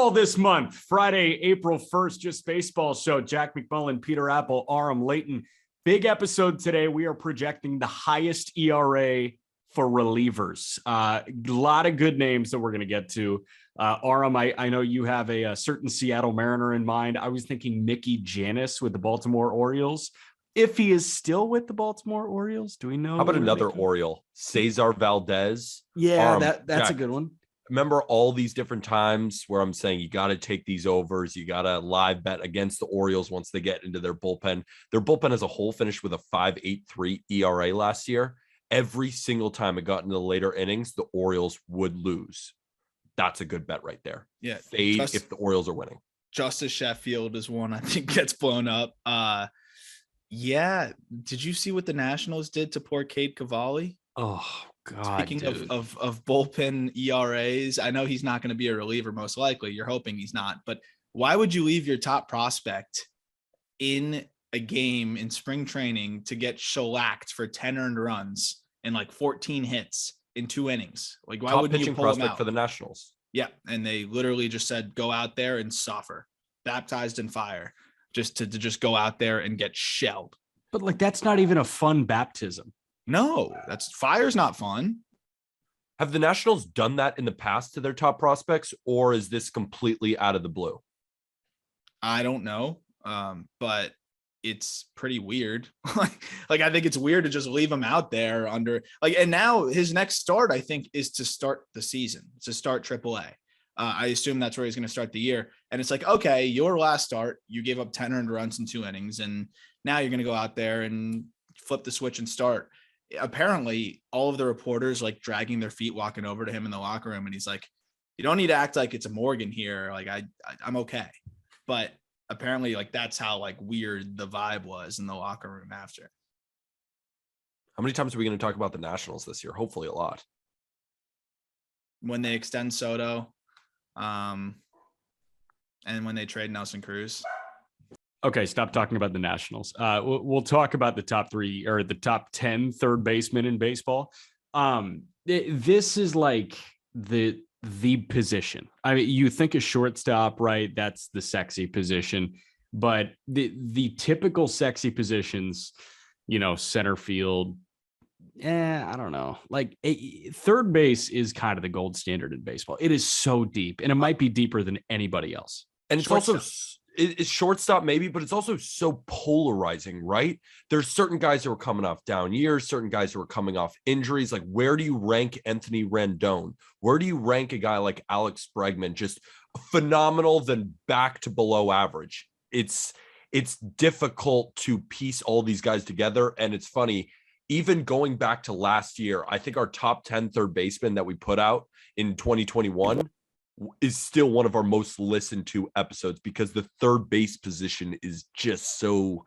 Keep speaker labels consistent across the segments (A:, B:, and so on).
A: Baseball this month, Friday, April 1st, Just Baseball Show. Jack McMullen, Peter Apple, Aram Layton. Big episode today. We are projecting the highest ERA for relievers. A lot of good names that we're going to get to. Aram, I know you have a certain Seattle Mariner in mind. I was thinking Mickey Janis with the Baltimore Orioles. If he is still with the Baltimore Orioles, do we know?
B: How about another Oriole? Cesar Valdez.
A: Yeah, that's Jack, a good one.
B: Remember all these different times where I'm saying you got to take these overs. You got to live bet against the Orioles once they get into their bullpen. Their bullpen as a whole finished with a 5.83 ERA last year. Every single time it got into the later innings, the Orioles would lose. That's a good bet right there.
C: Yeah.
B: Fade if the Orioles are winning.
C: Justice Sheffield is one I think gets blown up. Yeah. Did you see what the Nationals did to poor Cade Cavalli?
B: Oh, God.
C: Speaking of bullpen ERAs, I know he's not going to be a reliever, most likely. You're hoping he's not. But why would you leave your top prospect in a game in spring training to get shellacked for 10 earned runs and like 14 hits in 2 innings? Like, why wouldn't you pull him out?
B: For the Nationals?
C: Yeah, and they literally just said, go out there and suffer, baptized in fire, just to just go out there and get shelled.
A: But like, that's not even a fun baptism.
C: No, fire's not fun.
B: Have the Nationals done that in the past to their top prospects, or is this completely out of the blue?
C: I don't know, but it's pretty weird. like I think it's weird to just leave him out there under and now his next start, I think, is to start the season, to start AAA. I assume that's where he's going to start the year. And it's like, okay, your last start, you gave up 10 earned runs in 2 innings, and now you're going to go out there and flip the switch and start. Apparently all of the reporters like dragging their feet, walking over to him in the locker room. And he's like, you don't need to act like it's a Morgan here. Like I'm okay. But apparently like that's how like weird the vibe was in the locker room after.
B: How many times are we going to talk about the Nationals this year? Hopefully a lot.
C: When they extend Soto, and when they trade Nelson Cruz.
A: Okay, stop talking about the Nationals. We'll talk about the top 3 or the top 10 third basemen in baseball. This is like the position. I mean, you think a shortstop, right? That's the sexy position, but the typical sexy positions, center field. I don't know. Like third base is kind of the gold standard in baseball. It is so deep, and it might be deeper than anybody else.
B: And it's also it's shortstop maybe, but it's also so polarizing, right? There's certain guys who are coming off down years, certain guys who are coming off injuries. Like, where do you rank Anthony Rendon? Where do you rank a guy like Alex Bregman? Just phenomenal, then back to below average. It's difficult to piece all these guys together. And it's funny, even going back to last year, I think our top 10 third basemen that we put out in 2021 is still one of our most listened to episodes because the third base position is just so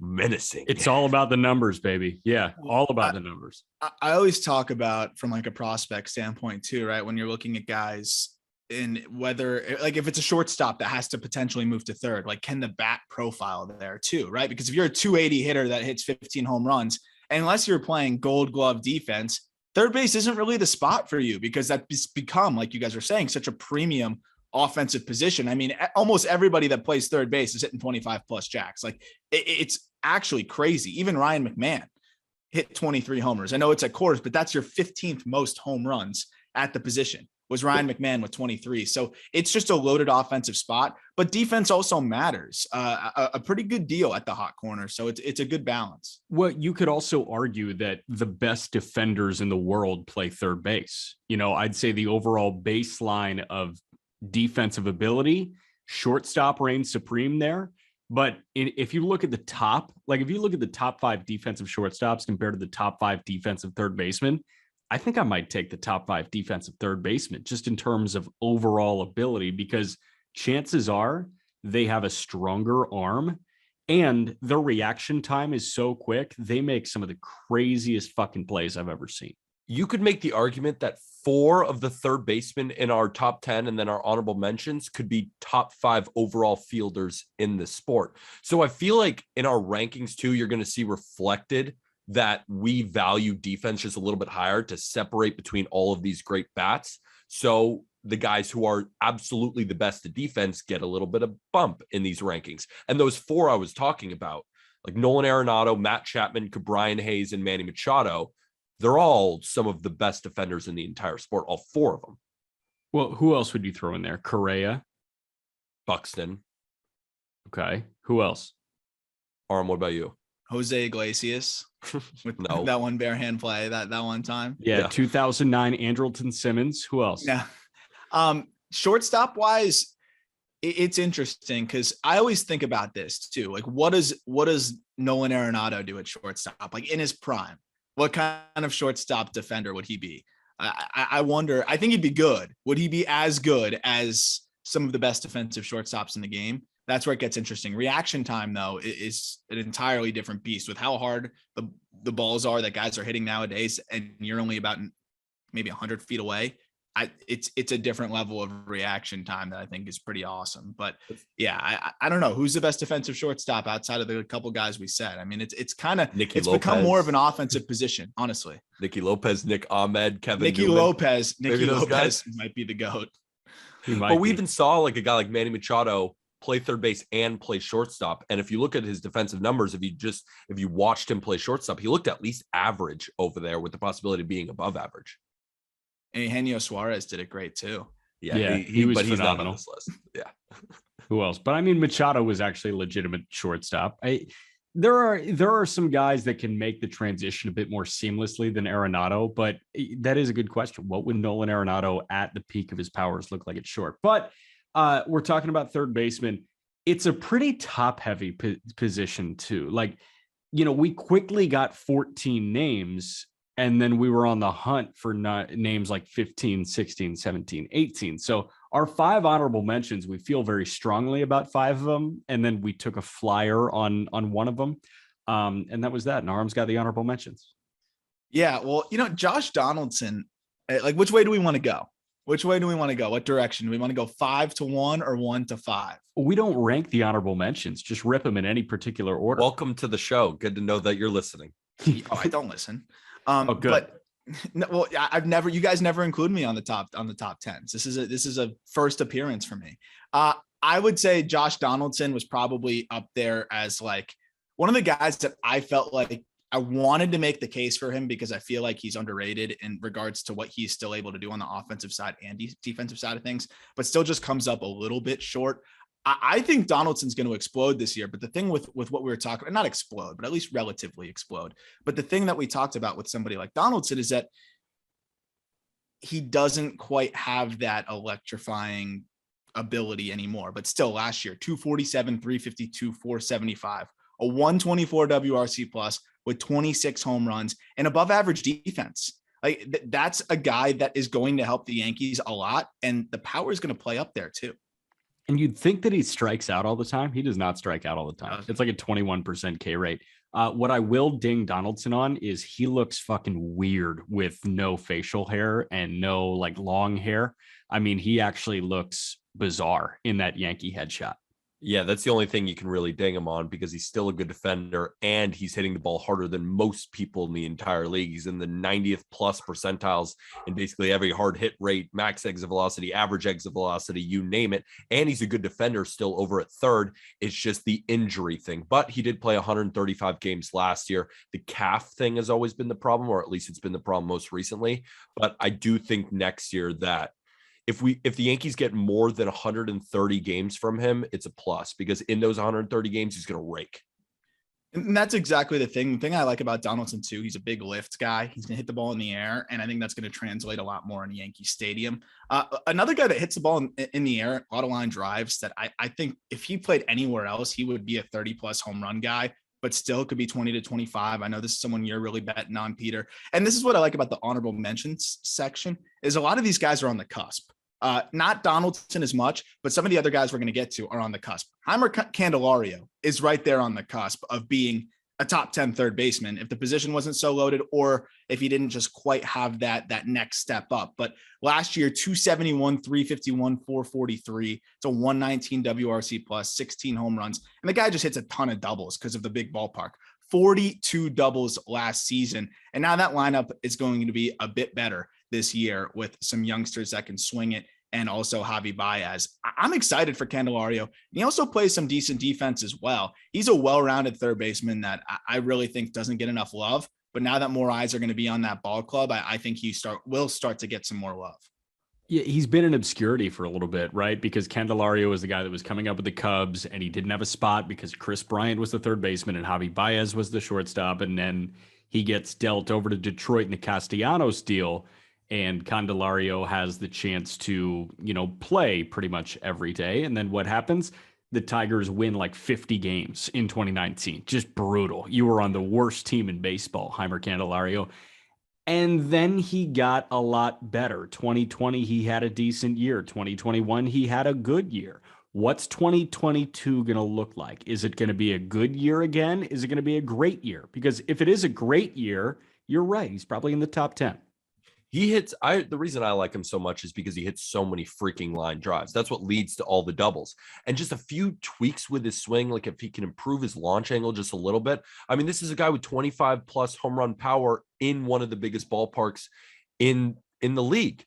B: menacing.
A: It's all about the numbers, baby. Yeah, all about the numbers.
C: I always talk about from like a prospect standpoint too, right? When you're looking at guys in whether like if it's a shortstop that has to potentially move to third, like can the bat profile there too, right? Because if you're a 280 hitter that hits 15 home runs, unless you're playing gold glove defense, third base isn't really the spot for you because that's become, like you guys are saying, such a premium offensive position. I mean, almost everybody that plays third base is hitting 25 plus jacks. Like it's actually crazy. Even Ryan McMahon hit 23 homers. I know it's at Coors, but that's your 15th most home runs at the position was Ryan McMahon with 23. So it's just a loaded offensive spot, but defense also matters a pretty good deal at the hot corner. So it's a good balance.
A: Well, you could also argue that the best defenders in the world play third base. I'd say the overall baseline of defensive ability, shortstop reigns supreme there. But if you look at the top, like if you look at the top 5 defensive shortstops compared to the top 5 defensive third basemen, I think I might take the top 5 defensive third baseman just in terms of overall ability, because chances are they have a stronger arm and their reaction time is so quick. They make some of the craziest fucking plays I've ever seen.
B: You could make the argument that 4 of the third basemen in our top 10 and then our honorable mentions could be top 5 overall fielders in the sport. So I feel like in our rankings too, you're going to see reflected that we value defense just a little bit higher to separate between all of these great bats. So the guys who are absolutely the best at defense get a little bit of bump in these rankings. And those four I was talking about, like Nolan Arenado, Matt Chapman, Brian Hayes, and Manny Machado, they're all some of the best defenders in the entire sport, all four of them.
A: Well, who else would you throw in there? Correa?
B: Buxton.
A: Okay. Who else?
B: Aram, what about you?
C: Jose Iglesias with
B: No.
C: that one bare hand play that one time.
A: Yeah. 2009 Andrelton Simmons. Who else?
C: Yeah. Shortstop wise, it's interesting because I always think about this too. Like, what does Nolan Arenado do at shortstop? Like in his prime, what kind of shortstop defender would he be? I wonder. I think he'd be good. Would he be as good as some of the best defensive shortstops in the game? That's where it gets interesting. Reaction time, though, is an entirely different beast with how hard the balls are that guys are hitting nowadays, and you're only about maybe 100 feet away. It's a different level of reaction time that I think is pretty awesome. But yeah, I don't know who's the best defensive shortstop outside of the couple guys we said. I mean, it's kind of become more of an offensive position, honestly.
B: Nicky Lopez, Nick Ahmed, Kevin
C: Nicky
B: Newman.
C: Lopez
B: Guys
C: might be the GOAT.
B: But we even saw like a guy like Manny Machado play third base and play shortstop. And if you look at his defensive numbers, if you watched him play shortstop, he looked at least average over there with the possibility of being above average.
C: And Eugenio Suarez did it great too.
B: Yeah,
A: he was
B: but he's not
A: phenomenal.
B: on this list. Yeah.
A: Who else? But I mean, Machado was actually a legitimate shortstop. There are some guys that can make the transition a bit more seamlessly than Arenado, but that is a good question. What would Nolan Arenado at the peak of his powers look like at short? But we're talking about third baseman. It's a pretty top-heavy position too. Like, we quickly got 14 names, and then we were on the hunt for names like 15, 16, 17, 18. So our 5 honorable mentions, we feel very strongly about 5 of them, and then we took a flyer on one of them, and that was that. And Aram's got the honorable mentions.
C: Yeah, well, Josh Donaldson. Like, which way do we want to go? Which way do we want to go? What direction? Do we want to go 5-1 or 1-5?
A: We don't rank the honorable mentions. Just rip them in any particular order.
B: Welcome to the show. Good to know that you're listening.
C: I don't listen.
A: Oh, good.
C: But well, you guys never include me on the top 10s. This is a first appearance for me. I would say Josh Donaldson was probably up there as like one of the guys that I felt like I wanted to make the case for him because I feel like he's underrated in regards to what he's still able to do on the offensive side and defensive side of things, but still just comes up a little bit short. I think Donaldson's going to explode this year, but the thing with what we were talking about, not explode, but at least relatively explode. But the thing that we talked about with somebody like Donaldson is that he doesn't quite have that electrifying ability anymore, but still last year, 247, 352, 475, a 124 WRC plus with 26 home runs and above average defense. Like that's a guy that is going to help the Yankees a lot. And the power is going to play up there too.
A: And you'd think that he strikes out all the time. He does not strike out all the time. It's like a 21% K rate. What I will ding Donaldson on is he looks fucking weird with no facial hair and no like long hair. I mean, he actually looks bizarre in that Yankee headshot.
B: Yeah, that's the only thing you can really ding him on because he's still a good defender and he's hitting the ball harder than most people in the entire league. He's in the 90th plus percentiles in basically every hard hit rate, max exit velocity, average exit velocity, you name it. And he's a good defender still over at third. It's just the injury thing. But he did play 135 games last year. The calf thing has always been the problem, or at least it's been the problem most recently. But I do think next year that if the Yankees get more than 130 games from him, it's a plus because in those 130 games, he's going to rake.
C: And that's exactly the thing. The thing I like about Donaldson too, he's a big lift guy. He's going to hit the ball in the air. And I think that's going to translate a lot more in Yankee Stadium. Another guy that hits the ball in the air, a lot of line drives that I think if he played anywhere else, he would be a 30 plus home run guy, but still could be 20 to 25. I know this is someone you're really betting on, Peter. And this is what I like about the honorable mentions section is a lot of these guys are on the cusp. Not Donaldson as much, but some of the other guys we're going to get to are on the cusp. Heimer Candelario is right there on the cusp of being a top 10 third baseman if the position wasn't so loaded or if he didn't just quite have that next step up. But last year, 271, 351, 443. It's a 119 WRC plus, 16 home runs. And the guy just hits a ton of doubles because of the big ballpark. 42 doubles last season. And now that lineup is going to be a bit better this year with some youngsters that can swing it and also Javi Baez. I'm excited for Candelario. He also plays some decent defense as well. He's a well-rounded third baseman that I really think doesn't get enough love. But now that more eyes are going to be on that ball club, I think he will start to get some more love.
A: Yeah, he's been in obscurity for a little bit, right? Because Candelario was the guy that was coming up with the Cubs, and he didn't have a spot because Chris Bryant was the third baseman and Javi Baez was the shortstop. And then he gets dealt over to Detroit in the Castellanos deal, and Candelario has the chance to, play pretty much every day. And then what happens? The Tigers win like 50 games in 2019. Just brutal. You were on the worst team in baseball, Heimer Candelario. And then he got a lot better. 2020, he had a decent year. 2021, he had a good year. What's 2022 going to look like? Is it going to be a good year again? Is it going to be a great year? Because if it is a great year, you're right. He's probably in the top 10.
B: He hits, the reason I like him so much is because he hits so many freaking line drives. That's what leads to all the doubles. And just a few tweaks with his swing, like if he can improve his launch angle just a little bit. I mean, this is a guy with 25 plus home run power in one of the biggest ballparks in the league.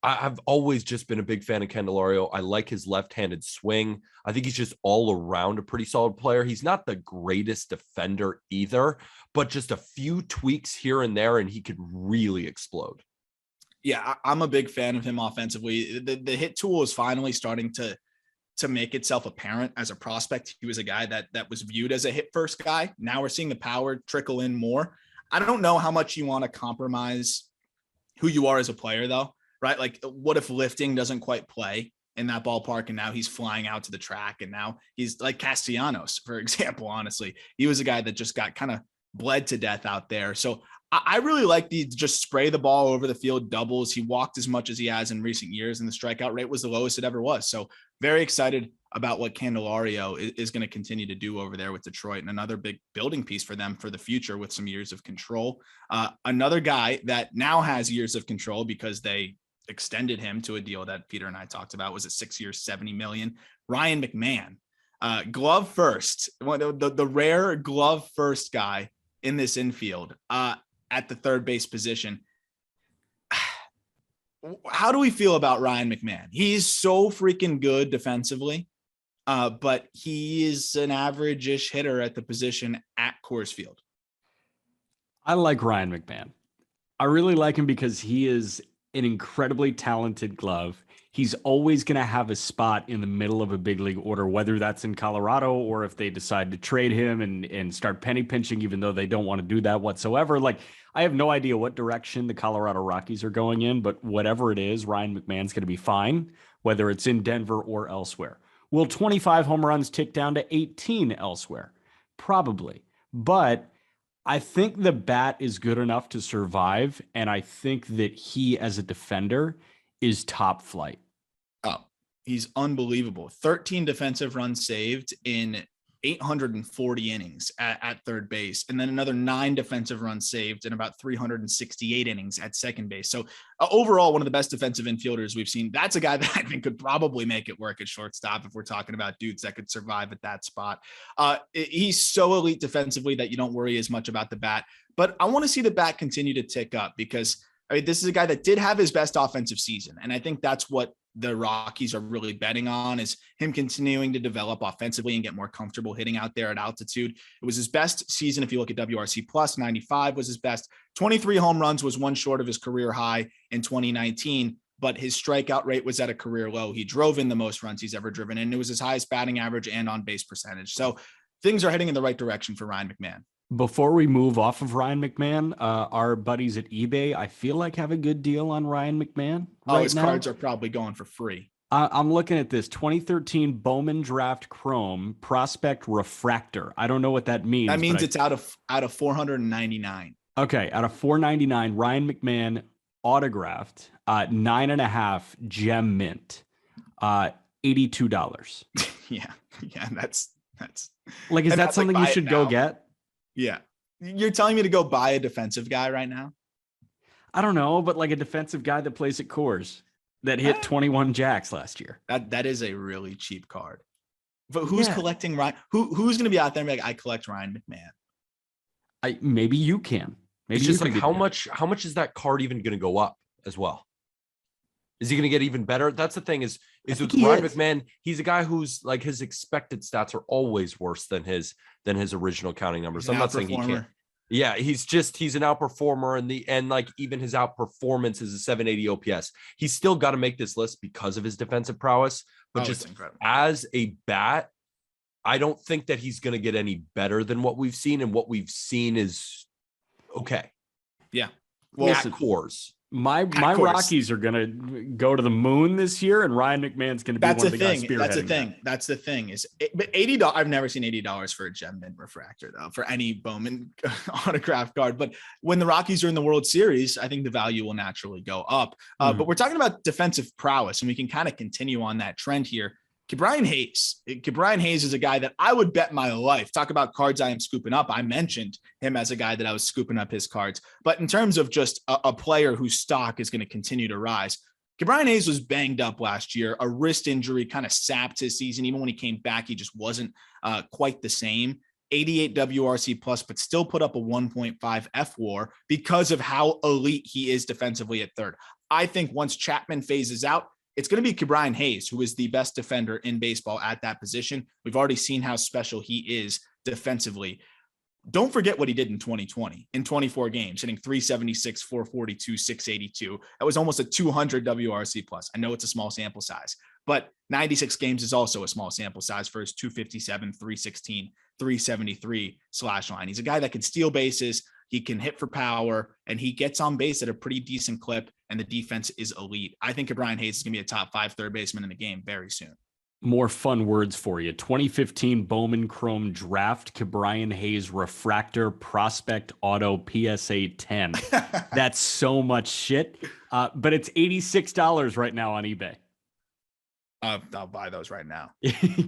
B: I've always just been a big fan of Candelario. I like his left-handed swing. I think he's just all around a pretty solid player. He's not the greatest defender either, but just a few tweaks here and there, and he could really explode.
C: Yeah, I'm a big fan of him offensively. The hit tool is finally starting to make itself apparent as a prospect. He was a guy that was viewed as a hit first guy. Now we're seeing the power trickle in more. I don't know how much you want to compromise who you are as a player, though, right? Like, what if lifting doesn't quite play in that ballpark, and now he's flying out to the track, and now he's like Castellanos, for example. Honestly, he was a guy that just got kind of bled to death out there. So I really like the just spray the ball over the field doubles. He walked as much as he has in recent years, and the strikeout rate was the lowest it ever was. So very excited about what Candelario is going to continue to do over there with Detroit, and another big building piece for them for the future with some years of control. Another guy that now has years of control because they extended him to a deal that Peter and I talked about, was a 6 years, $70 million. Ryan McMahon, glove first, the rare glove first guy in this infield. At the third base position. How do we feel about Ryan McMahon? He's so freaking good defensively, but he is an average-ish hitter at the position at Coors Field.
A: I like Ryan McMahon. I really like him because he is an incredibly talented glove. He's always going to have a spot in the middle of a big league order, whether that's in Colorado or if they decide to trade him and start penny pinching, even though they don't want to do that whatsoever. Like, I have no idea what direction the Colorado Rockies are going in, but whatever it is, Ryan McMahon's going to be fine, whether it's in Denver or elsewhere. Will 25 home runs tick down to 18 elsewhere? Probably. But I think the bat is good enough to survive, and I think that he, as a defender, is top flight.
C: Oh, he's unbelievable. 13 defensive runs saved in 840 innings at third base, and then another 9 defensive runs saved in about 368 innings at second base. So overall, one of the best defensive infielders we've seen. That's a guy that I think could probably make it work at shortstop if we're talking about dudes that could survive at that spot. He's so elite defensively that you don't worry as much about the bat. But I want to see the bat continue to tick up because this is a guy that did have his best offensive season. And I think that's what the Rockies are really betting on, is him continuing to develop offensively and get more comfortable hitting out there at altitude. It was his best season. If you look at WRC plus, 95 was his best. 23 home runs was one short of his career high in 2019, but his strikeout rate was at a career low. He drove in the most runs he's ever driven in. It was his highest batting average and on base percentage. So things are heading in the right direction for Ryan McMahon.
A: Before we move off of Ryan McMahon, our buddies at eBay, I feel like have a good deal on Ryan McMahon.
C: His cards are probably going for free.
A: I'm looking at this 2013 Bowman Draft Chrome Prospect Refractor. I don't know what that means.
C: That means it's out of 499.
A: Okay, out of 499, Ryan McMahon autographed, 9.5 gem mint, $82.
C: Yeah, that's
A: like, is that something you should go get?
C: Yeah. You're telling me to go buy a defensive guy right now?
A: I don't know, but like a defensive guy that plays at Coors that hit 21 jacks last year.
C: That is a really cheap card. But who's collecting Ryan? Who's going to be out there and be like, I collect Ryan McMahon?
A: Maybe you can. Maybe
B: it's just like how much is that card even going to go up as well? Is he going to get even better? That's the thing is with Ryan McMahon, he's a guy who's like his expected stats are always worse than his original counting numbers. I'm not saying he can't. Yeah, he's an outperformer and like even his outperformance is a 780 OPS. He's still got to make this list because of his defensive prowess, but just as a bat, I don't think that he's going to get any better than what we've seen, and what we've seen is okay.
C: Yeah.
B: Well, at cores.
A: My Rockies are going to go to the moon this year, and Ryan McMahon's going to be one of the guys spearheading.
C: That's the thing. But $80. I've never seen $80 for a gem mint refractor though, for any Bowman autograph card. But when the Rockies are in the World Series, I think the value will naturally go up. But we're talking about defensive prowess, and we can kind of continue on that trend here. Ke'Bryan Hayes. Ke'Bryan Hayes is a guy that I would bet my life. Talk about cards I am scooping up. I mentioned him as a guy that I was scooping up his cards. But in terms of just a player whose stock is going to continue to rise, Ke'Bryan Hayes was banged up last year. A wrist injury kind of sapped his season. Even when he came back, he just wasn't quite the same. 88 WRC plus, but still put up a 1.5 F-WAR because of how elite he is defensively at third. I think once Chapman phases out, it's going to be Ke'Bryan Hayes, who is the best defender in baseball at that position. We've already seen how special he is defensively. Don't forget what he did in 2020 in 24 games, hitting 376, 442, 682. That was almost a 200 WRC plus. I know it's a small sample size, but 96 games is also a small sample size for his 257, 316, 373 slash line. He's a guy that can steal bases. He can hit for power, and he gets on base at a pretty decent clip, and the defense is elite. I think Ke'Bryan Hayes is going to be a top 5 third baseman in the game very soon.
A: More fun words for you. 2015 Bowman Chrome Draft, Ke'Bryan Hayes Refractor Prospect Auto PSA 10. That's so much shit, but it's $86 right now on eBay.
C: I'll buy those right now.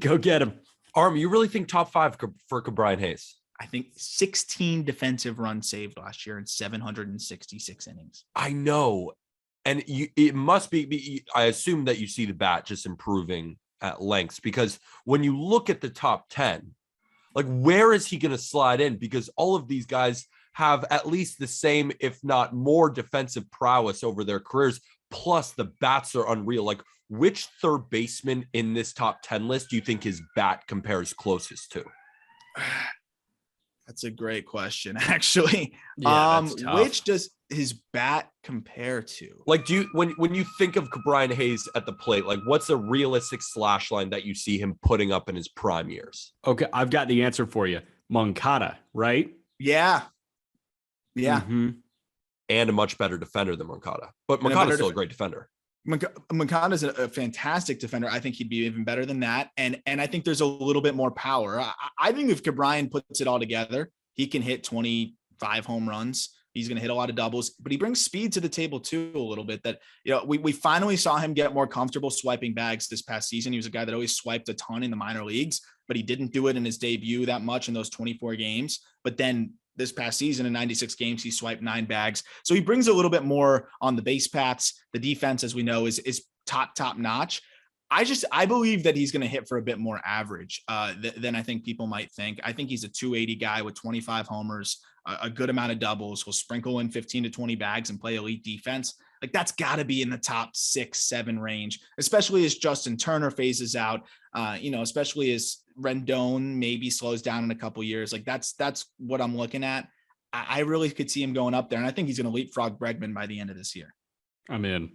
A: Go get them.
B: Aram, you really think top 5 for Ke'Bryan Hayes?
C: I think 16 defensive runs saved last year in 766 innings.
B: I know. And it must be, I assume that you see the bat just improving at lengths, because when you look at the top 10, like where is he going to slide in? Because all of these guys have at least the same, if not more defensive prowess over their careers. Plus the bats are unreal. Like which third baseman in this top 10 list do you think his bat compares closest to?
C: That's a great question, actually.
A: Yeah,
C: which does his bat compare to?
B: Like, do you when you think of Ke'Bryan Hayes at the plate, like what's a realistic slash line that you see him putting up in his prime years?
A: Okay, I've got the answer for you. Mancata, right?
C: Yeah. Yeah.
A: Mm-hmm.
B: And a much better defender than Mancata. But Mancata's still a great defender.
C: Mancata is a fantastic defender. I think he'd be even better than that. And I think there's a little bit more power. I think if Ke'Bryan puts it all together, he can hit 25 home runs. He's going to hit a lot of doubles, but he brings speed to the table too a little bit. That, you know, we finally saw him get more comfortable swiping bags this past season. He was a guy that always swiped a ton in the minor leagues, but he didn't do it in his debut that much in those 24 games. But then this past season in 96 games, he swiped 9 bags. So he brings a little bit more on the base paths. The defense, as we know, is top notch. I believe that he's going to hit for a bit more average than I think people might think. I think he's a 280 guy with 25 homers, a good amount of doubles. He'll sprinkle in 15 to 20 bags and play elite defense. Like that's got to be in the top 6-7 range, especially as Justin Turner phases out, especially as Rendon maybe slows down in a couple years. Like that's what I'm looking at. I really could see him going up there. And I think he's going to leapfrog Bregman by the end of this year.
A: I'm in.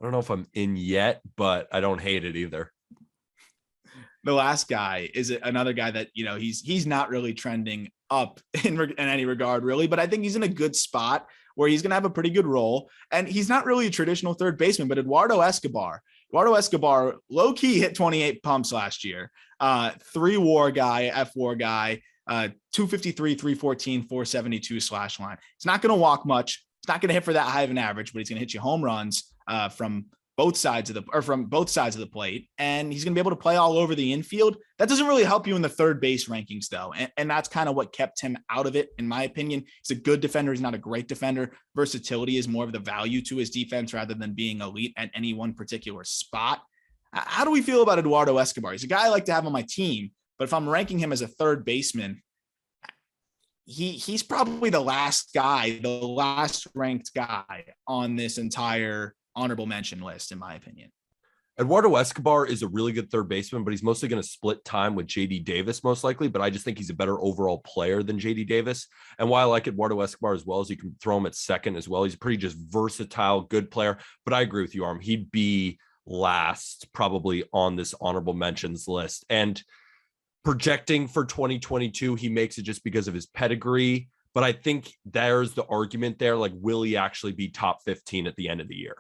B: I don't know if I'm in yet, but I don't hate it either.
C: The last guy is another guy that, he's not really trending up in any regard, really, but I think he's in a good spot where he's going to have a pretty good role. And he's not really a traditional third baseman, but Eduardo Escobar low key hit 28 pumps last year. 3 WAR guy, F-WAR guy, 253, 314, 472 slash line. It's not going to walk much. It's not going to hit for that high of an average, but he's going to hit you home runs from both sides of the plate. And he's going to be able to play all over the infield. That doesn't really help you in the third base rankings though. And that's kind of what kept him out of it. In my opinion, he's a good defender. He's not a great defender. Versatility is more of the value to his defense rather than being elite at any one particular spot. How do we feel about Eduardo Escobar? He's a guy I like to have on my team, but if I'm ranking him as a third baseman, he's probably the last ranked guy on this entire honorable mention list, in my opinion.
B: Eduardo Escobar is a really good third baseman, but he's mostly going to split time with JD Davis most likely. But I just think he's a better overall player than JD Davis. And while I like Eduardo Escobar as well, as you can throw him at second as well, he's a pretty just versatile, good player. But I agree with you, Aram. He'd be last probably on this honorable mentions list. And projecting for 2022, he makes it just because of his pedigree. But I think there's the argument there. Like, will he actually be top 15 at the end of the year?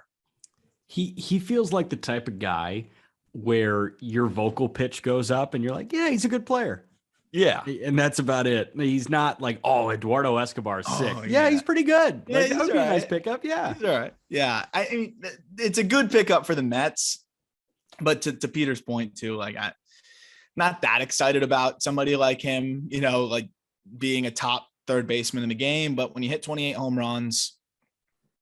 A: He feels like the type of guy where your vocal pitch goes up and you're like, yeah, he's a good player.
B: Yeah.
A: And that's about it. He's not like, oh, Eduardo Escobar is sick.
C: Yeah.
A: He's pretty good.
C: Yeah,
A: Like,
C: he's
A: that would be a
C: all
A: nice
C: right.
A: pickup. Yeah.
C: He's all right. Yeah. I mean, it's a good pickup for the Mets, but to Peter's point too, like, I'm not that excited about somebody like him, like being a top third baseman in the game. But when you hit 28 home runs,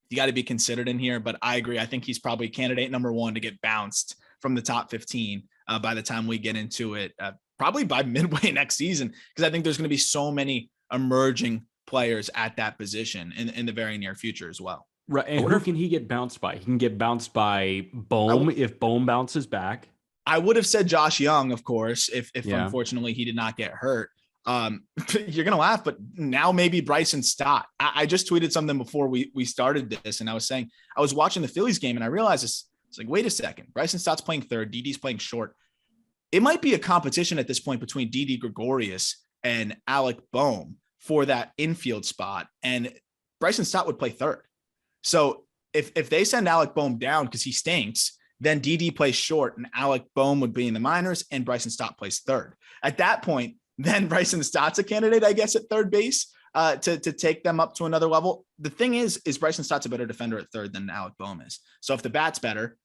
C: you got to be considered in here. But I agree. I think he's probably candidate number one to get bounced from the top 15 by the time we get into it, probably by midway next season, because I think there's going to be so many emerging players at that position in the very near future as well.
A: Right. And who can he get bounced by? He can get bounced by Bohm if Bohm bounces back.
C: I would have said Josh Young, of course, if unfortunately he did not get hurt. You're gonna laugh, but now maybe Bryson Stott. I just tweeted something before we started this, and I was saying I was watching the Phillies game and I realized this. It's like, wait a second, Bryson Stott's playing third, Didi's playing short. It might be a competition at this point between Didi Gregorius and Alec Bohm for that infield spot, and Bryson Stott would play third. So if they send Alec Bohm down because he stinks, then Didi plays short and Alec Bohm would be in the minors and Bryson Stott plays third. At that point, then Bryson Stott's a candidate, I guess, at third base to take them up to another level. The thing is Bryson Stott's a better defender at third than Alec Bohm is. So if the bat's better,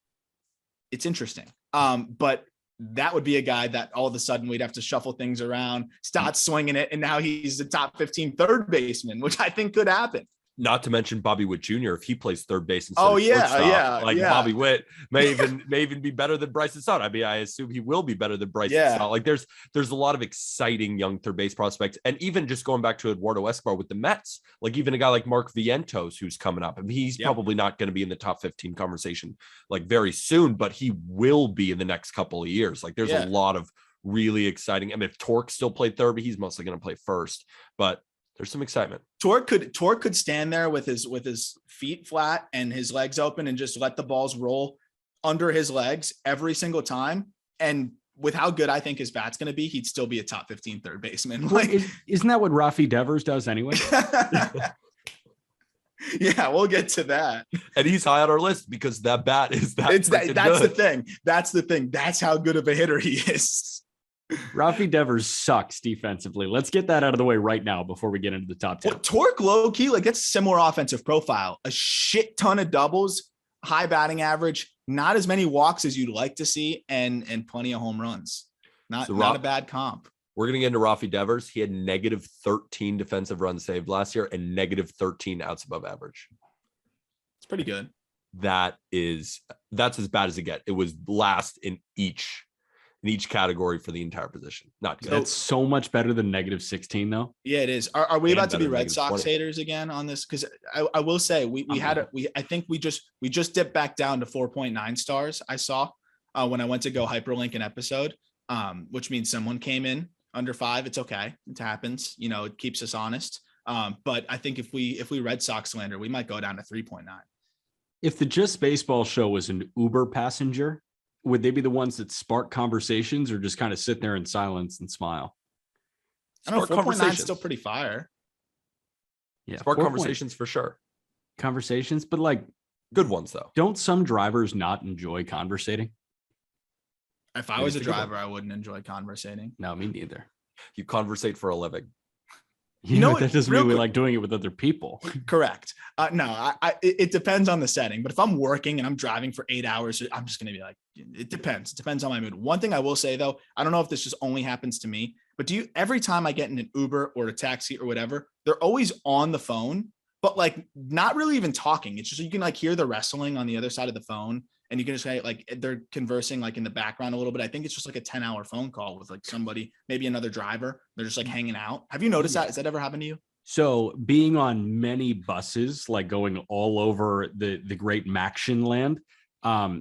C: it's interesting. But that would be a guy that all of a sudden we'd have to shuffle things around, Stott's swinging it, and now he's the top 15 third baseman, which I think could happen.
B: Not to mention Bobby Witt Jr. if he plays third base instead of shortstop. Bobby Witt may even be better than Bryson Stott. I mean, I assume he will be better than Bryson Stott. Like there's a lot of exciting young third base prospects. And even just going back to Eduardo Escobar with the Mets, like even a guy like Mark Vientos who's coming up. I mean, he's probably not going to be in the top 15 conversation like very soon, but he will be in the next couple of years. Like there's a lot of really exciting. I mean, if Torque still played third, but he's mostly going to play first. But there's some excitement.
C: Torque could stand there with his feet flat and his legs open and just let the balls roll under his legs every single time. And with how good I think his bat's going to be, he'd still be a top 15 third baseman. Like,
A: isn't that what Raphael Devers does anyway?
C: Yeah, we'll get to that.
B: And he's high on our list because that bat is that.
C: That's the thing. That's the thing. That's how good of a hitter he is.
A: Raphael Devers sucks defensively. Let's get that out of the way right now before we get into the top 10.
C: Well, Torque low key, like that's a similar offensive profile, a shit ton of doubles, high batting average, not as many walks as you'd like to see, and plenty of home runs. Not a bad comp.
B: We're going to get into Raphael Devers. He had negative 13 defensive runs saved last year and negative 13 outs above average.
C: It's pretty good.
B: That's as bad as it gets. It was last in each category for the entire position. Not good.
A: That's so much better than negative 16 though.
C: Yeah, it is. Are we about to be Red Sox haters again on this? Because I will say I think we just dipped back down to 4.9 stars. I saw when I went to go hyperlink an episode, which means someone came in under 5. It's okay. It happens. It keeps us honest. But I think if we Red Sox slander, we might go down to 3.9.
A: If the Just Baseball show was an Uber passenger, would they be the ones that spark conversations or just kind of sit there in silence and smile?
C: I don't know. 4.9 is still pretty fire.
B: Yeah. Spark conversations for sure.
A: Conversations, but like
B: good ones though.
A: Don't some drivers not enjoy conversating?
C: If I was a driver, I wouldn't enjoy conversating.
A: No, me neither.
B: You conversate for a living.
A: That doesn't mean we like doing it with other people.
C: Correct. No, it depends on the setting. But if I'm working and I'm driving for 8 hours, I'm just going to be like, it depends. It depends on my mood. One thing I will say, though, I don't know if this just only happens to me, but every time I get in an Uber or a taxi or whatever, they're always on the phone, but like not really even talking. It's just you can like hear the wrestling on the other side of the phone. And you can just say like they're conversing like in the background a little bit. I think it's just like a 10-hour phone call with like somebody, maybe another driver. They're just like hanging out. Have you noticed that? Has that ever happened to you?
A: So being on many buses, like going all over the great Maction land,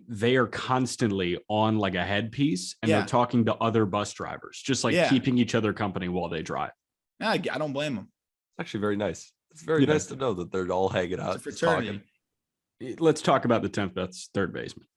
A: they are constantly on like a headpiece and they're talking to other bus drivers, just like keeping each other company while they drive.
C: I don't blame them.
B: It's actually very nice. It's very nice to know that they're all hanging out.
C: It's a fraternity.
A: Let's talk about the 10th best third baseman.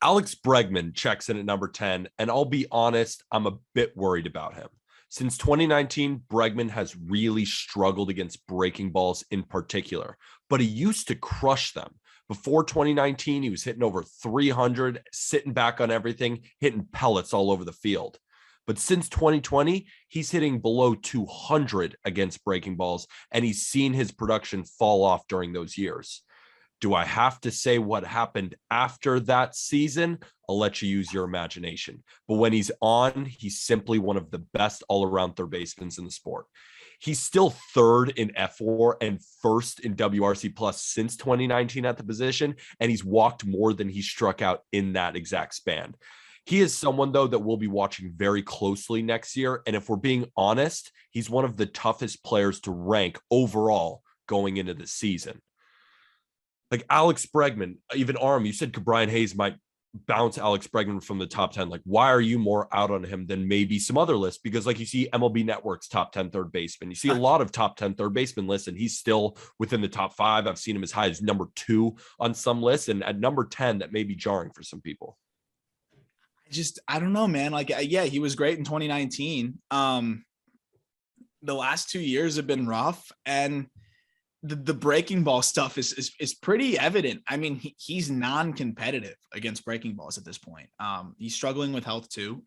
B: Alex Bregman checks in at number 10, and I'll be honest, I'm a bit worried about him. Since 2019, Bregman has really struggled against breaking balls in particular, but he used to crush them. Before 2019, he was hitting over 300, sitting back on everything, hitting pellets all over the field. But since 2020, he's hitting below 200 against breaking balls, and he's seen his production fall off during those years. Do I have to say what happened after that season? I'll let you use your imagination. But when he's on, he's simply one of the best all-around third basemen in the sport. He's still third in F4 and first in WRC plus since 2019 at the position, and he's walked more than he struck out in that exact span. He is someone, though, that we'll be watching very closely next year. And if we're being honest, he's one of the toughest players to rank overall going into the season. Like Alex Bregman, even Aram, you said Brian Hayes might bounce Alex Bregman from the top 10. Like, why are you more out on him than maybe some other lists? Because like you see MLB Network's top 10 third baseman. You see a lot of top 10 third baseman lists, and he's still within the top 5. I've seen him as high as number 2 on some lists. And at number 10, that may be jarring for some people.
C: I don't know, man. Like, yeah, he was great in 2019. The last 2 years have been rough, and the breaking ball stuff is pretty evident. I mean, he's non-competitive against breaking balls at this point. He's struggling with health too.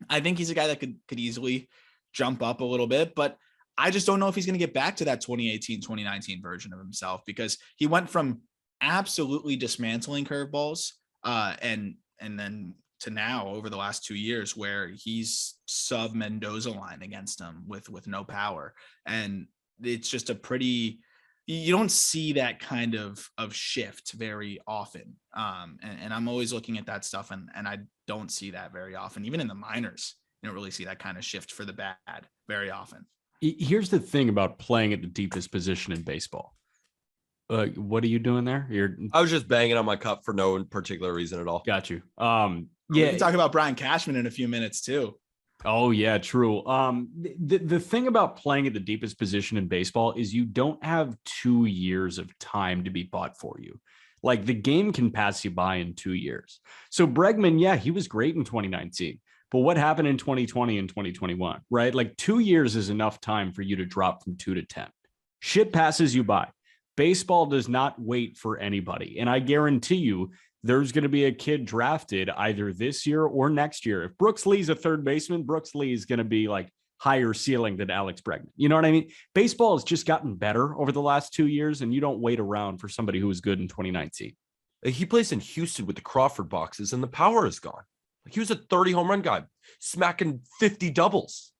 C: I think he's a guy that could easily jump up a little bit, but I just don't know if he's going to get back to that 2018, 2019 version of himself, because he went from absolutely dismantling curveballs and then to now over the last 2 years where he's sub Mendoza line against him with no power. And it's just you don't see that kind of shift very often. And I'm always looking at that stuff and I don't see that very often. Even in the minors, you don't really see that kind of shift for the bad very often.
A: Here's the thing about playing at the deepest position in baseball. What are you doing there?
B: I was just banging on my cup for no particular reason at all.
A: Got you.
C: We can talk about Brian Cashman in a few minutes too.
A: Oh yeah, true. The thing about playing at the deepest position in baseball is you don't have 2 years of time to be bought for you. Like the game can pass you by in 2 years. So Bregman, yeah, he was great in 2019, but what happened in 2020 and 2021, right? Like 2 years is enough time for you to drop from 2 to 10. Shit passes you by. Baseball does not wait for anybody. And I guarantee you, there's going to be a kid drafted either this year or next year. If Brooks Lee's a third baseman, Brooks Lee is going to be like higher ceiling than Alex Bregman. You know what I mean? Baseball has just gotten better over the last 2 years, and you don't wait around for somebody who was good in 2019.
B: He plays in Houston with the Crawford boxes, and the power is gone. Like he was a 30 home run guy, smacking 50 doubles,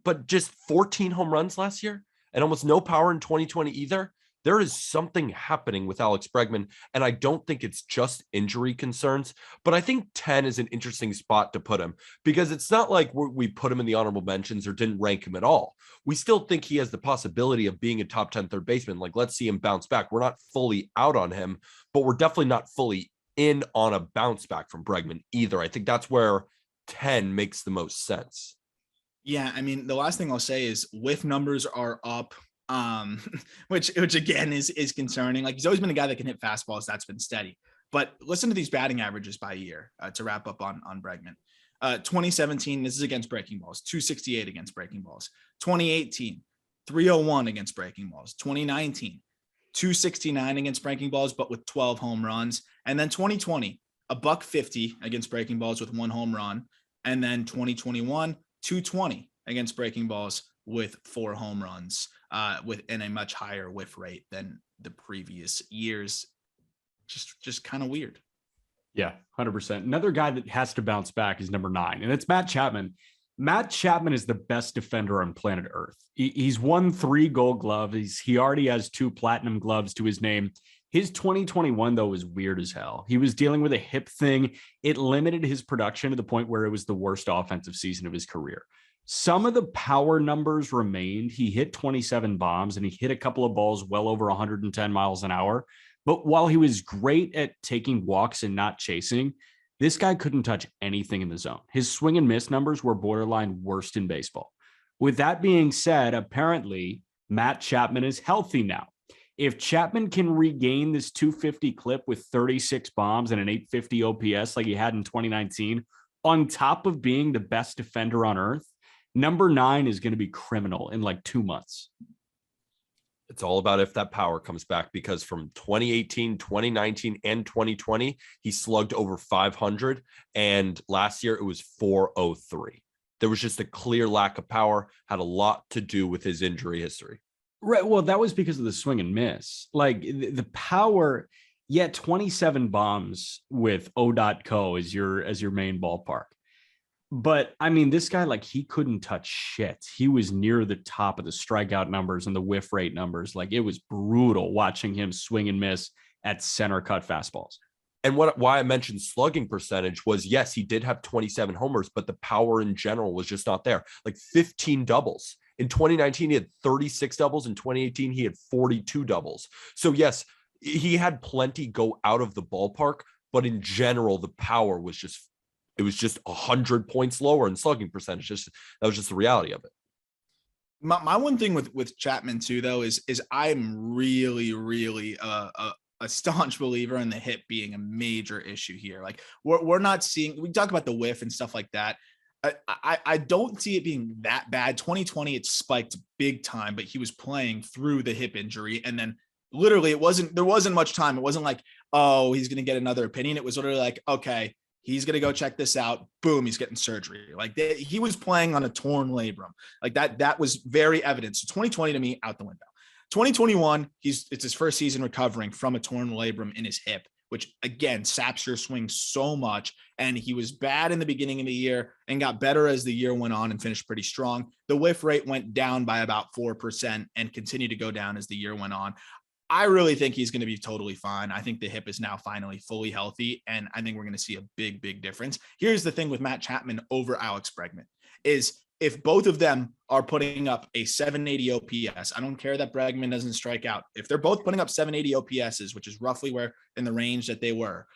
B: but just 14 home runs last year and almost no power in 2020 either. There is something happening with Alex Bregman, and I don't think it's just injury concerns, but I think 10 is an interesting spot to put him because it's not like we put him in the honorable mentions or didn't rank him at all. We still think he has the possibility of being a top 10 third baseman. Like, let's see him bounce back. We're not fully out on him, but we're definitely not fully in on a bounce back from Bregman either. I think that's where 10 makes the most sense.
C: Yeah, I mean, the last thing I'll say is whiff numbers are up. Which again is concerning. Like he's always been a guy that can hit fastballs. That's been steady. But listen to these batting averages by year to wrap up on Bregman. 2017, this is against breaking balls, 268 against breaking balls. 2018, 301 against breaking balls. 2019, 269 against breaking balls, but with 12 home runs. And then 2020, $150 against breaking balls with 1 home run. And then 2021, 220 against breaking balls with 4 home runs, within a much higher whiff rate than the previous years. Just kind of weird.
A: Yeah, 100%. Another guy that has to bounce back is number 9, and it's Matt Chapman. Matt Chapman is the best defender on planet Earth. He's won 3 Gold Gloves. He already has 2 Platinum Gloves to his name. His 2021, though, was weird as hell. He was dealing with a hip thing. It limited his production to the point where it was the worst offensive season of his career. Some of the power numbers remained. He hit 27 bombs and he hit a couple of balls well over 110 miles an hour. But while he was great at taking walks and not chasing, this guy couldn't touch anything in the zone. His swing and miss numbers were borderline worst in baseball. With that being said, apparently Matt Chapman is healthy now. If Chapman can regain this 250 clip with 36 bombs and an 850 OPS like he had in 2019, on top of being the best defender on earth, number 9 is going to be criminal in like 2 months.
B: It's all about if that power comes back, because from 2018, 2019, and 2020, he slugged over 500. And last year it was 403. There was just a clear lack of power, had a lot to do with his injury history.
A: Right. Well, that was because of the swing and miss. Like the power, 27 bombs with O.co as your main ballpark. But I mean, this guy, like, he couldn't touch shit. He was near the top of the strikeout numbers and the whiff rate numbers. Like, it was brutal watching him swing and miss at center cut fastballs.
B: And why I mentioned slugging percentage was, yes, he did have 27 homers, but the power in general was just not there. Like 15 doubles. In 2019, he had 36 doubles. In 2018, he had 42 doubles. So yes, he had plenty go out of the ballpark, but in general, the power was just, it was just 100 points lower in slugging percentage. That was just the reality of it.
C: My one thing with Chapman too, though, is I'm really a staunch believer in the hip being a major issue here. Like we're not seeing, we talk about the whiff and stuff like that. I don't see it being that bad. 2020, it spiked big time, but he was playing through the hip injury. And then literally there wasn't much time. It wasn't like, oh, he's going to get another opinion. It was literally like, okay, he's going to go check this out. Boom, he's getting surgery. Like he was playing on a torn labrum. Like that was very evident. So 2020 to me, out the window. 2021, it's his first season recovering from a torn labrum in his hip, which again saps your swing so much. And he was bad in the beginning of the year and got better as the year went on and finished pretty strong. The whiff rate went down by about 4% and continued to go down as the year went on. I really think he's going to be totally fine. I think the hip is now finally fully healthy, and I think we're going to see a big difference. Here's the thing with Matt Chapman over Alex Bregman is if both of them are putting up a 780 OPS, I don't care that Bregman doesn't strike out. If they're both putting up 780 OPSs, which is roughly where in the range that they were,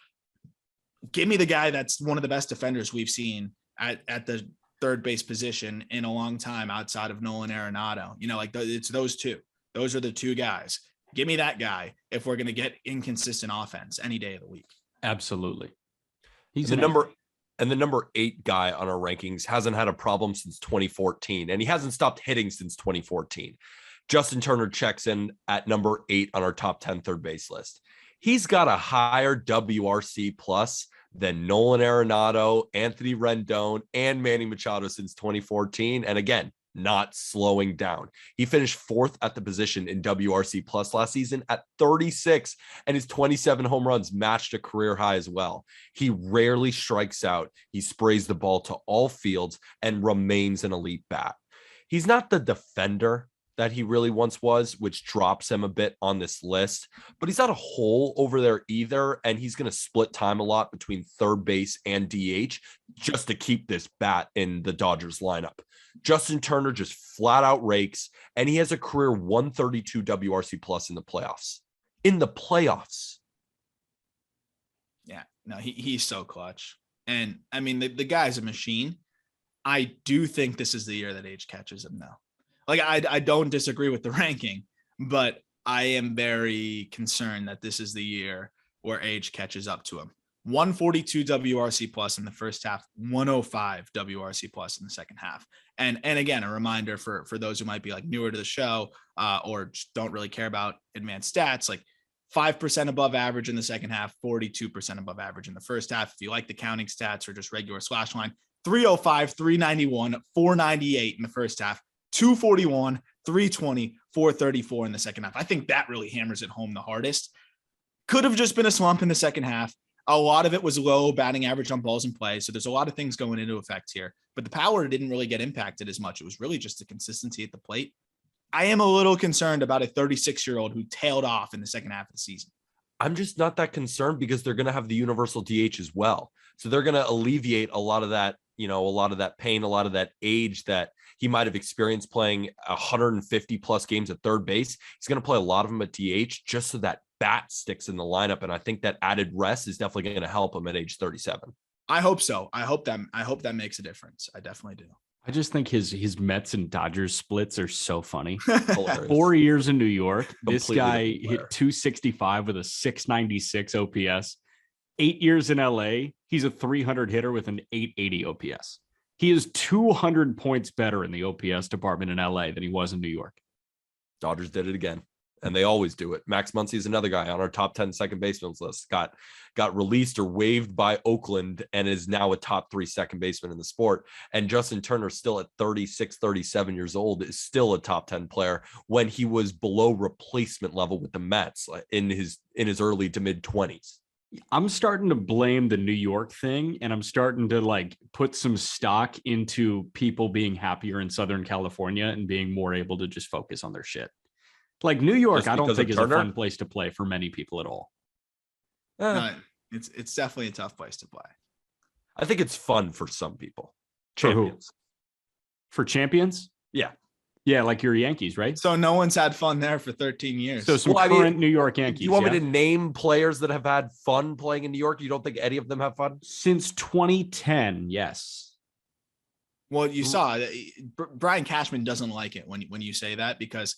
C: give me the guy that's one of the best defenders we've seen at the third base position in a long time outside of Nolan Aronado. You know, like it's those two. Those are the two guys. Give me that guy if we're going to get inconsistent offense any day of the week.
A: Absolutely.
B: He's the number 8 guy on our rankings hasn't had a problem since 2014, and he hasn't stopped hitting since 2014. Justin Turner checks in at number 8 on our top 10 third base list. He's got a higher WRC plus than Nolan Arenado, Anthony Rendon, and Manny Machado since 2014. And again, not slowing down. He finished 4th at the position in WRC plus last season at 36, and his 27 home runs matched a career high as well. He rarely strikes out. He sprays the ball to all fields and remains an elite bat. He's not the defender that he really once was, which drops him a bit on this list, but he's not a hole over there either. And he's going to split time a lot between third base and DH just to keep this bat in the Dodgers lineup. Justin Turner just flat out rakes, and he has a career 132 WRC plus in the playoffs.
C: Yeah, no, he's so clutch. And I mean, the guy's a machine. I do think this is the year that age catches him though. Like I don't disagree with the ranking, but I am very concerned that this is the year where age catches up to him. 142 WRC plus in the first half, 105 WRC plus in the second half. And again, a reminder for those who might be like newer to the show or just don't really care about advanced stats, like 5% above average in the second half, 42% above average in the first half. If you like the counting stats or just regular slash line, 305, 391, 498 in the first half, 241, 320, 434 in the second half. I think that really hammers it home the hardest. Could have just been a slump in the second half. A lot of it was low batting average on balls in play. So there's a lot of things going into effect here, but the power didn't really get impacted as much. It was really just the consistency at the plate. I am a little concerned about a 36-year-old who tailed off in the second half of the season.
B: I'm just not that concerned because they're going to have the universal DH as well. So they're going to alleviate a lot of that, a lot of that pain, a lot of that age that he might have experienced playing 150 plus games at third base. He's going to play a lot of them at DH just so that bat sticks in the lineup. And I think that added rest is definitely going to help him at age 37.
C: I hope so. I hope that makes a difference. I definitely do.
A: I just think his Mets and Dodgers splits are so funny.
B: Hilarious.
A: 4 years in New York, this
B: Completely
A: guy
B: different player.
A: hit 265 with a 696 OPS. 8 years in LA, he's a 300 hitter with an 880 OPS. He is 200 points better in the OPS department in LA than he was in New York.
B: Dodgers did it again, and they always do it. Max Muncy is another guy on our top 10 second baseman list. Got released or waived by Oakland and is now a top 3 second baseman in the sport. And Justin Turner, still at 36, 37 years old, is still a top 10 player when he was below replacement level with the Mets in his early to mid 20s.
A: I'm starting to blame the New York thing, and I'm starting to put some stock into people being happier in Southern California and being more able to just focus on their shit. Like New York,
B: Just
A: I don't
B: because
A: think
B: of
A: is a
B: Turner?
A: fun place to play for many people at all.
C: No, it's definitely a tough place to play.
B: I think it's fun for some people.
A: For who?
B: Champions.
A: For champions?
B: Yeah.
A: Yeah, like your Yankees, right?
C: So no one's had fun there for 13 years.
A: So some current New York Yankees.
B: Do you want
A: yeah?
B: me to name players that have had fun playing in New York? You don't think any of them have fun?
A: Since 2010, yes.
C: Well, you saw that Brian Cashman doesn't like it when you say that because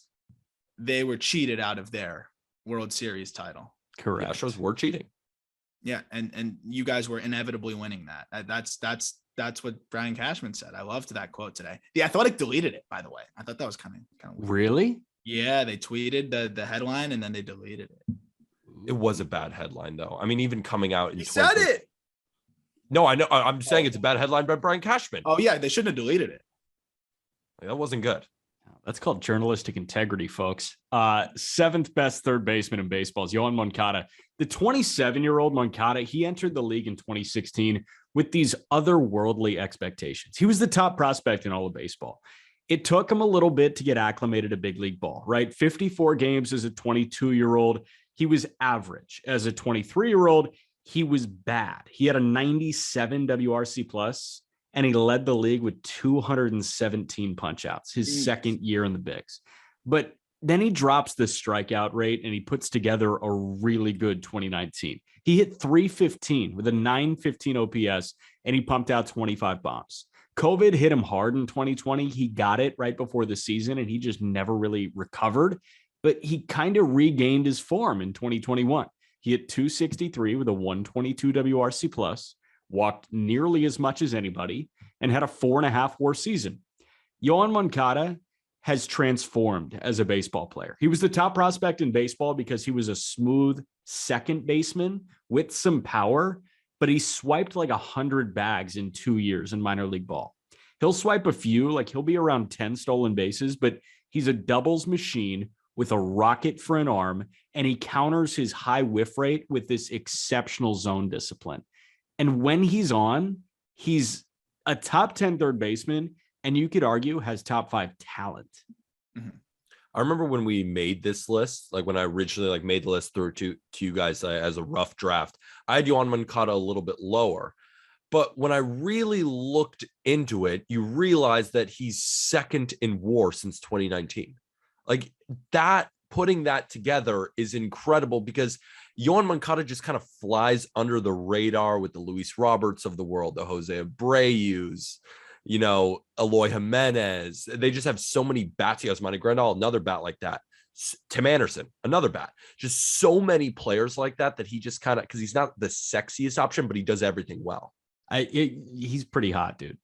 C: they were cheated out of their World Series title.
A: Correct.
B: Astros were cheating.
C: Yeah, and you guys were inevitably winning that. That's what Brian Cashman said. I loved that quote today. The Athletic deleted it, by the way. I thought that was kind of weird.
A: Really?
C: Yeah, they tweeted the headline and then they deleted it.
B: It was a bad headline, though. I mean, even coming out in
C: He said it.
B: No, I know. I'm saying it's a bad headline by Brian Cashman.
C: Oh yeah, they shouldn't have deleted it.
B: That wasn't good.
A: That's called journalistic integrity, folks. 7th best third baseman in baseball is Johan Mankata. The 27-year-old Mancata, he entered the league in 2016 with these otherworldly expectations. He was the top prospect in all of baseball. It took him a little bit to get acclimated to big league ball, right? 54 games as a 22-year-old. He was average. As a 23-year-old, he was bad. He had a 97 WRC plus, and he led the league with 217 punch-outs his second year in the bigs. But then he drops the strikeout rate and he puts together a really good 2019. He hit 315 with a 915 OPS and he pumped out 25 bombs. COVID hit him hard in 2020. He got it right before the season and he just never really recovered, but he kind of regained his form in 2021. He hit 263 with a 122 WRC plus, walked nearly as much as anybody, and had a 4.5 WAR season. Yohan Mankata has transformed as a baseball player. He was the top prospect in baseball because he was a smooth second baseman with some power, but he swiped like 100 bags in 2 years in minor league ball. He'll swipe a few, like he'll be around 10 stolen bases, but he's a doubles machine with a rocket for an arm, and he counters his high whiff rate with this exceptional zone discipline. And when he's on, he's a top 10 third baseman, and you could argue has top 5 talent.
C: Mm-hmm.
B: I remember when we made this list, like when I originally made the list through to you guys as a rough draft, I had Yohan Mankata a little bit lower. But when I really looked into it, you realize that he's second in WAR since 2019. Like that, putting that together is incredible because Yohan Mankata just kind of flies under the radar with the Luis Roberts of the world, the Jose Abreu's, Eloy Jimenez. They just have so many bats. He has Manny Grandal, another bat like that. Tim Anderson, another bat. Just so many players like that he just kind of, because he's not the sexiest option, but he does everything well.
A: He's pretty hot, dude.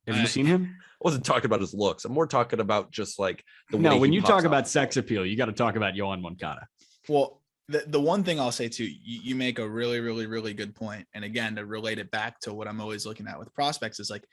A: Have you seen him?
B: I wasn't talking about his looks. I'm more talking about just like the way.
A: No, when you talk
B: up.
A: about sex appeal, you got to talk about Yohan Mankata.
C: Well, the one thing I'll say too, you make a really, really, really good point. And again, to relate it back to what I'm always looking at with prospects is like,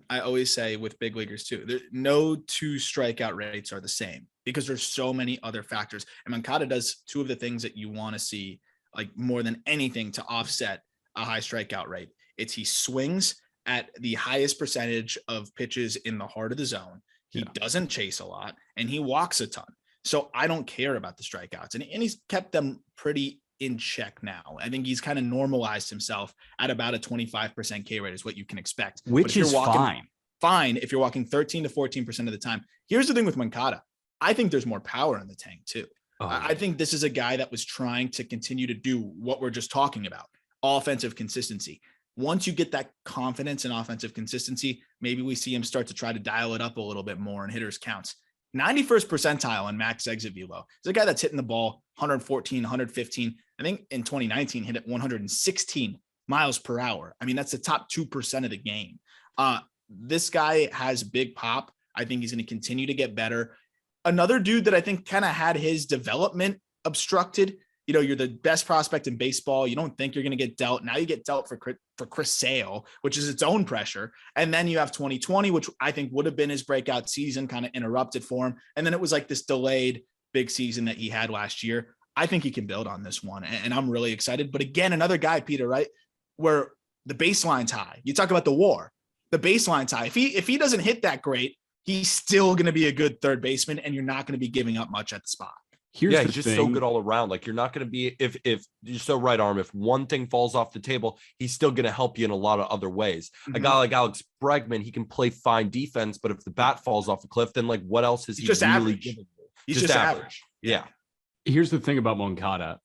C: I always say with big leaguers too, no 2 strikeout rates are the same because there's so many other factors. And Mancata does 2 of the things that you want to see, like more than anything to offset a high strikeout rate. It's he swings at the highest percentage of pitches in the heart of the zone. He doesn't chase a lot and he walks a ton. So I don't care about the strikeouts and he's kept them pretty in check now. I think he's kind of normalized himself at about a 25% K rate is what you can expect.
A: Which is
C: fine if you're walking 13 to 14% of the time. Here's the thing with Mancata. I think there's more power in the tank too. I think this is a guy that was trying to continue to do what we're just talking about, offensive consistency. Once you get that confidence in offensive consistency, maybe we see him start to try to dial it up a little bit more in hitters counts. 91st percentile on max exit velo. He's a guy that's hitting the ball 114, 115. I think in 2019 hit at 116 miles per hour. I mean, that's the top 2% of the game. This guy has big pop. I think he's going to continue to get better. Another dude that I think kind of had his development obstructed. You know, you're the best prospect in baseball. You don't think you're going to get dealt. Now you get dealt for Chris Sale, which is its own pressure. And then you have 2020, which I think would have been his breakout season, kind of interrupted for him. And then it was like this delayed big season that he had last year. I think he can build on this one. And I'm really excited. But again, another guy, Peter, right, where the baseline's high. You talk about the WAR. The baseline's high. If he doesn't hit that great, he's still going to be a good third baseman, and you're not going to be giving up much at the spot.
B: He's just so good all around. Like, you're not going to be, if you're so right, Aram, if one thing falls off the table, he's still going to help you in a lot of other ways. A guy like Alex Bregman, he can play fine defense, but if the bat falls off the cliff, then like, what else is he
C: just
B: really
C: average?
B: giving you?
C: He's just average.
B: Yeah.
A: Here's the thing about Mancata.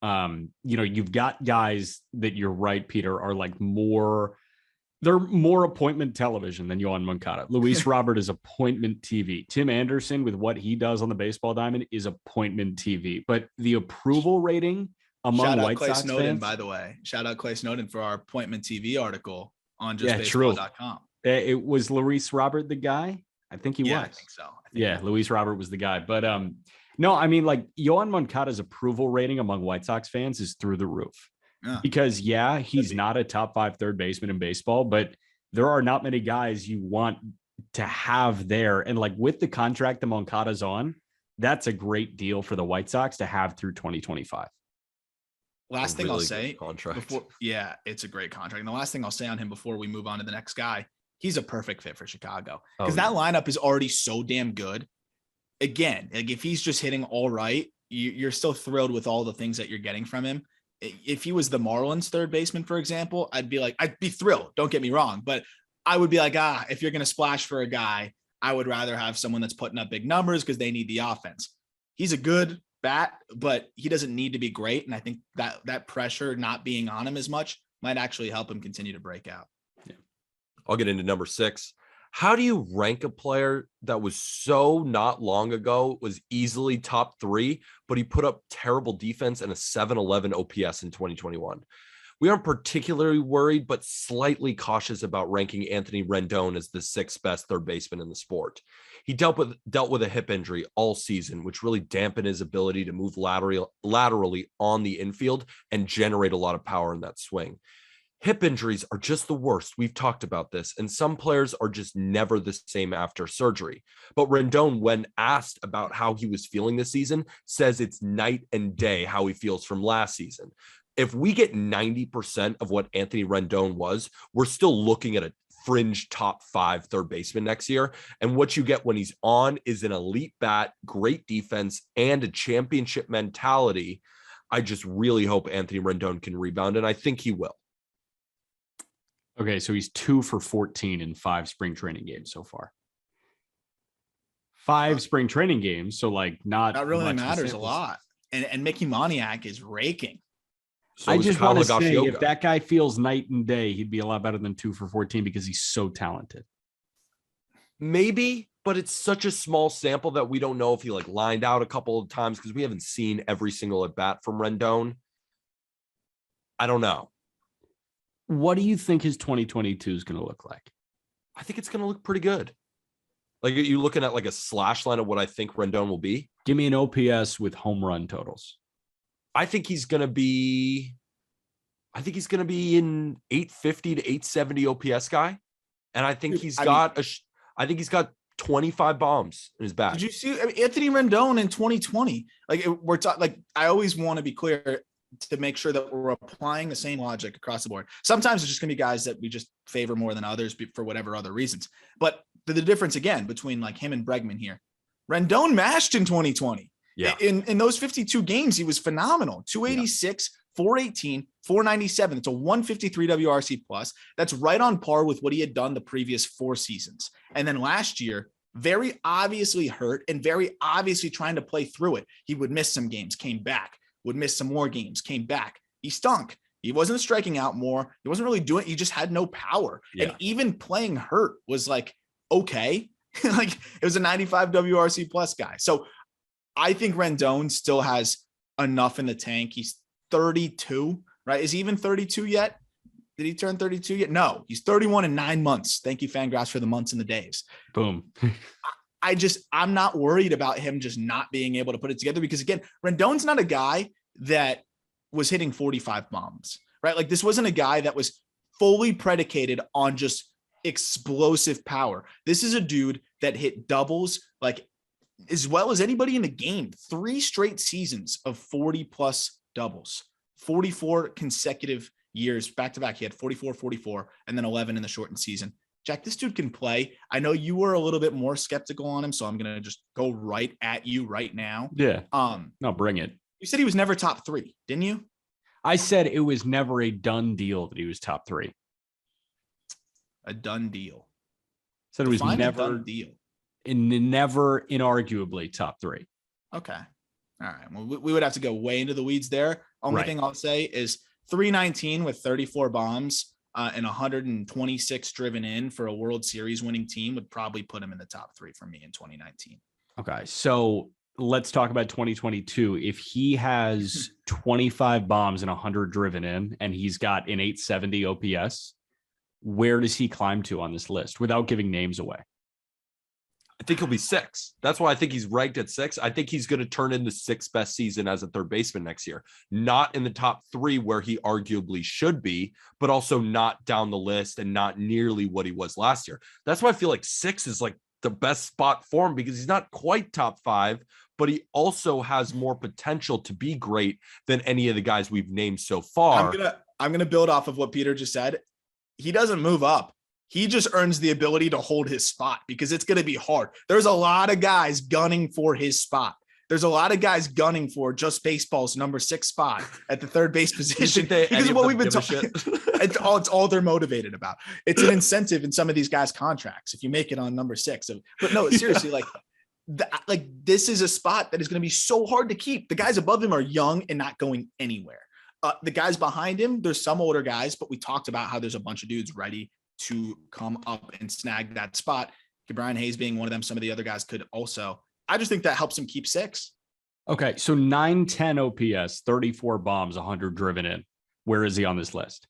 A: You know, you've got guys that, you're right, Peter, are like they're more appointment television than Johan Mankata. Luis Robert is appointment TV. Tim Anderson, with what he does on the baseball diamond, is appointment TV. But the approval rating among White Sox fans,
C: by the way, shout out Clay Snowden for our appointment TV article on justbaseball.com.
A: It was Luis Robert the guy. I think he was.
C: I think so.
A: Luis Robert was the guy. But no, I mean, like, Johan Mancata's approval rating among White Sox fans is through the roof. Because he's not a top 5 third baseman in baseball, but there are not many guys you want to have there. And like, with the contract that Mancata's on, that's a great deal for the White Sox to have through 2025.
C: Last thing I'll say,
B: contract.
C: It's a great contract. And the last thing I'll say on him before we move on to the next guy, he's a perfect fit for Chicago, because that lineup is already so damn good. Again, like, if he's just hitting all right, you're still thrilled with all the things that you're getting from him. If he was the Marlins third baseman, for example, I'd be thrilled. Don't get me wrong, but I would be like, if you're going to splash for a guy, I would rather have someone that's putting up big numbers because they need the offense. He's a good bat, but he doesn't need to be great. And I think that pressure not being on him as much might actually help him continue to break out.
B: Yeah. I'll get into number 6. How do you rank a player that was so not long ago was easily top 3, but he put up terrible defense and a 711 OPS in 2021? We aren't particularly worried, but slightly cautious about ranking Anthony Rendon as the 6th best third baseman in the sport. He dealt with a hip injury all season, which really dampened his ability to move laterally on the infield and generate a lot of power in that swing. Hip injuries are just the worst. We've talked about this, and some players are just never the same after surgery. But Rendon, when asked about how he was feeling this season, says it's night and day how he feels from last season. If we get 90% of what Anthony Rendon was, we're still looking at a fringe top 5 third baseman next year. And what you get when he's on is an elite bat, great defense, and a championship mentality. I just really hope Anthony Rendon can rebound, and I think he will.
A: Okay, so he's 2 for 14 in 5 spring training games so far. 5 spring training games, so like not
C: really matters a lot. And Mickey Moniak is raking.
A: So I just want to say, if that guy feels night and day, he'd be a lot better than 2 for 14 because he's so talented.
B: Maybe, but it's such a small sample that we don't know if he like lined out a couple of times because we haven't seen every single at bat from Rendon. I don't know.
A: What do you think his 2022 is going to look like?
B: I think it's going to look pretty good. Like, are you looking at like a slash line of what I think Rendon will be?
A: Give me an OPS with home run totals.
B: I think he's going to be in 850 to 870 OPS guy. And I think he's got 25 bombs in his back.
C: Did you see Anthony Rendon in 2020? Like, we're talking, like, I always want to be clear to make sure that we're applying the same logic across the board. Sometimes it's just going to be guys that we just favor more than others for whatever other reasons. But the difference again between like him and Bregman here, Rendon mashed in 2020.
B: Yeah.
C: In those 52 games, he was phenomenal. 286, 418, 497. It's a 153 WRC plus. That's right on par with what he had done the previous 4 seasons. And then last year, very obviously hurt and very obviously trying to play through it. He would miss some games, came back, would miss some more games, came back. He stunk. He wasn't striking out more. He wasn't really doing, he just had no power. Yeah. And even playing hurt was like, okay. Like it was a 95 WRC plus guy. So I think Rendon still has enough in the tank. He's 32, right? Is he even 32 yet? Did he turn 32 yet? No, he's 31 in 9 months. Thank you, Fangraphs, for the months and the days.
A: Boom.
C: I'm not worried about him just not being able to put it together because, again, Rendon's not a guy that was hitting 45 bombs, right? Like this wasn't a guy that was fully predicated on just explosive power. This is a dude that hit doubles like as well as anybody in the game. 3 straight seasons of 40 plus doubles, 44 consecutive years back to back. He had 44, and then 11 in the shortened season. Jack, this dude can play. I know you were a little bit more skeptical on him, so I'm going to just go right at you right now.
A: Yeah. No, bring it.
C: You said he was never top 3, didn't you?
A: I said it was never a done deal that he was top 3.
C: A done deal.
A: Said it was
C: Define
A: never
C: a done deal.
A: Never inarguably top 3.
C: Okay. All right. Well, we would have to go way into the weeds there. Only thing I'll say is 319 with 34 bombs and 126 driven in for a World Series winning team would probably put him in the top 3 for me in 2019.
A: Okay. So let's talk about 2022. If he has 25 bombs and 100 driven in, and he's got an 870 OPS, where does he climb to on this list without giving names away?
B: I think he'll be 6. That's why I think he's ranked at 6. I think he's going to turn in the 6th best season as a third baseman next year. Not in the top 3 where he arguably should be, but also not down the list and not nearly what he was last year. That's why I feel like 6 is like the best spot for him because he's not quite top 5, but he also has more potential to be great than any of the guys we've named so far.
C: I'm gonna build off of what Peter just said. He doesn't move up. He just earns the ability to hold his spot because it's going to be hard. There's a lot of guys gunning for his spot. There's a lot of guys gunning for just baseball's number 6 spot at the third base position. Because of what we've been talking. It's all they're motivated about. It's an incentive in some of these guys' contracts if you make it on number 6. But no, seriously, like this is a spot that is going to be so hard to keep. The guys above him are young and not going anywhere. The guys behind him, there's some older guys, but we talked about how there's a bunch of dudes ready to come up and snag that spot. Brian Hayes being one of them. Some of the other guys could also. I just think that helps him keep 6.
A: Okay, so 910 OPS, 34 bombs, 100 driven in. Where is he on this list?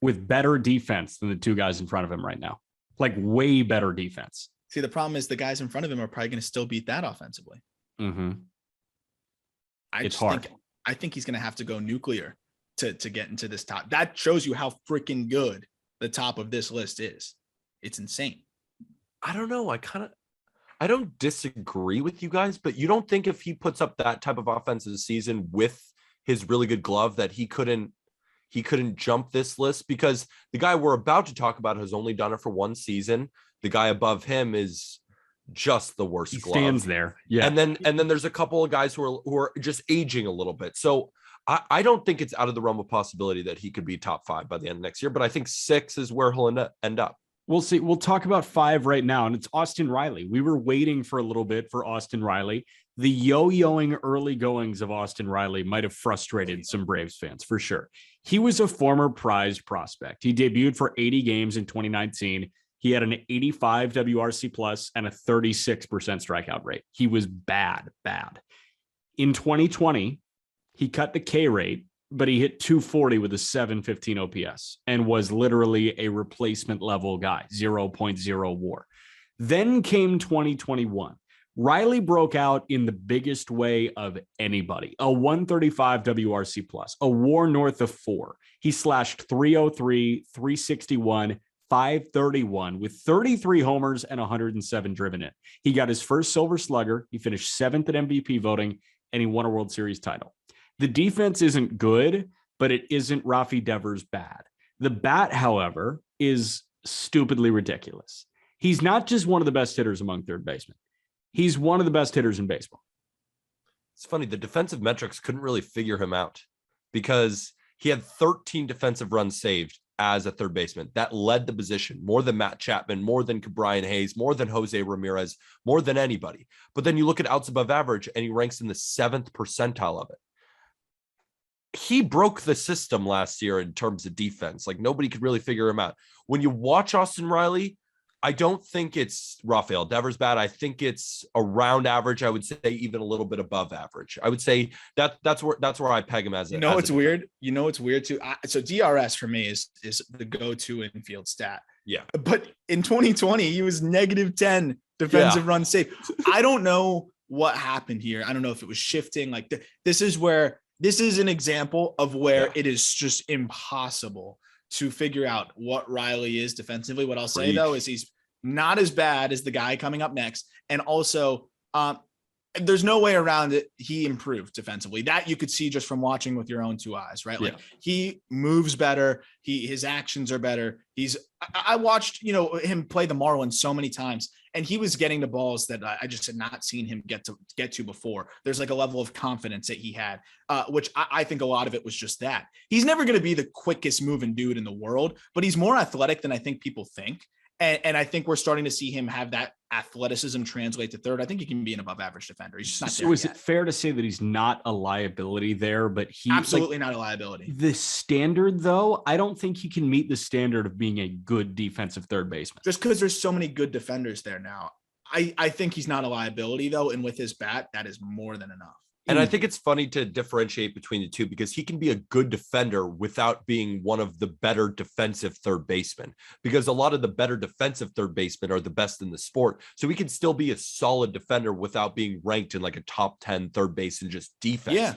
A: With better defense than the 2 guys in front of him right now. Like way better defense.
C: See, the problem is the guys in front of him are probably going to still beat that offensively.
A: Mm-hmm.
C: It's hard. I think he's going to have to go nuclear to get into this top. That shows you how freaking good the top of this list is. It's insane.
B: I don't know. I don't disagree with you guys, but you don't think if he puts up that type of offensive season with his really good glove that he couldn't jump this list? Because the guy we're about to talk about has only done it for 1 season. The guy above him is just the worst.
A: He
B: glove.
A: Stands there. Yeah.
B: And then there's a couple of guys who are just aging a little bit. So I don't think it's out of the realm of possibility that he could be top 5 by the end of next year, but I think 6 is where he'll end up.
A: We'll see. We'll talk about 5 right now, and it's Austin Riley. We were waiting for a little bit for Austin Riley. The yo-yoing early goings of Austin Riley might have frustrated some Braves fans for sure. He was a former prized prospect. He debuted for 80 games in 2019. He had an 85 WRC plus and a 36% strikeout rate. He was bad. In 2020, he cut the K rate, but he hit 240 with a 715 OPS and was literally a replacement level guy, 0.0 WAR. Then came 2021. Reilly broke out in the biggest way of anybody, a 135 WRC plus, a WAR north of 4. He slashed 303, 361, 531 with 33 homers and 107 driven in. He got his first Silver Slugger. He finished 7th at MVP voting, and he won a World Series title. The defense isn't good, but it isn't Raphael Devers bad. The bat, however, is stupidly ridiculous. He's not just one of the best hitters among third basemen. He's one of the best hitters in baseball.
B: It's funny. The defensive metrics couldn't really figure him out. because he had 13 defensive runs saved as a third baseman. That led the position more than Matt Chapman, more than Brian Hayes, more than Jose Ramirez, more than anybody. But then you look at outs above average and he ranks in the 7th percentile of it. He broke the system last year in terms of defense. Like nobody could really figure him out. When you watch Austin Riley, I don't think it's Raphael Devers bad. I think it's around average. I would say even a little bit above average. I would say that's where I peg him as.
C: It's weird. It's weird too. So DRS for me is the go-to infield stat.
B: Yeah.
C: But in 2020, he was -10 defensive run save. I don't know what happened here. I don't know if it was shifting. Like this is an example of where it is just impossible to figure out what Reilly is defensively. What I'll say though is he's not as bad as the guy coming up next. And also there's no way around it. He improved defensively. That you could see just from watching with your own 2 eyes, right? Like he moves better. His actions are better. I watched, him play the Marlins so many times, and he was getting the balls that I just had not seen him get to before. There's like a level of confidence that he had, which I think a lot of it was just that. He's never going to be the quickest moving dude in the world, but he's more athletic than I think people think. And I think we're starting to see him have that athleticism translate to third. I think he can be an above average defender. He's just not there
A: So is
C: yet.
A: it fair to say that he's not a liability there, but he
C: absolutely not a liability?
A: The standard though, I don't think he can meet the standard of being a good defensive third baseman.
C: Just because there's so many good defenders there now. I think he's not a liability though. And with his bat, that is more than enough.
B: And I think it's funny to differentiate between the two because he can be a good defender without being one of the better defensive third basemen, because a lot of the better defensive third basemen are the best in the sport. So he can still be a solid defender without being ranked in like a top 10 third base in just defense.
C: Yeah.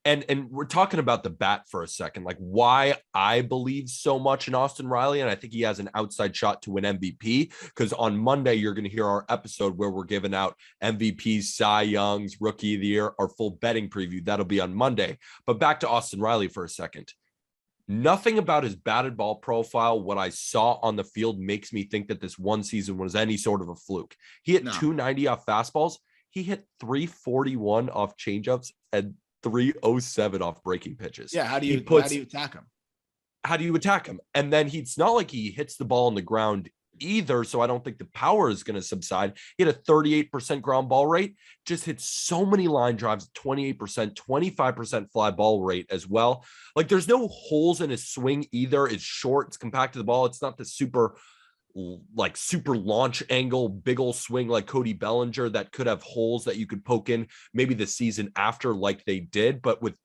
B: And we're talking about the bat for a second, like why I believe so much in Austin Riley. And I think he has an outside shot to win MVP, because on Monday, you're going to hear our episode where we're giving out MVPs, Cy Youngs, Rookie of the Year, our full betting preview. That'll be on Monday. But back to Austin Riley for a second. Nothing about his batted ball profile, what I saw on the field, makes me think that this one season was any sort of a fluke. He hit 290 off fastballs. He hit 341 off changeups and 307 off breaking pitches.
C: Yeah. How do you attack him?
B: How do you attack him? And then it's not like he hits the ball on the ground either. So I don't think the power is going to subside. He had a 38% ground ball rate, just hit so many line drives, 28%, 25% fly ball rate as well. Like there's no holes in his swing either. It's short, it's compact to the ball. It's not the super launch angle, big old swing like Cody Bellinger that could have holes that you could poke in maybe the season after like they did. But with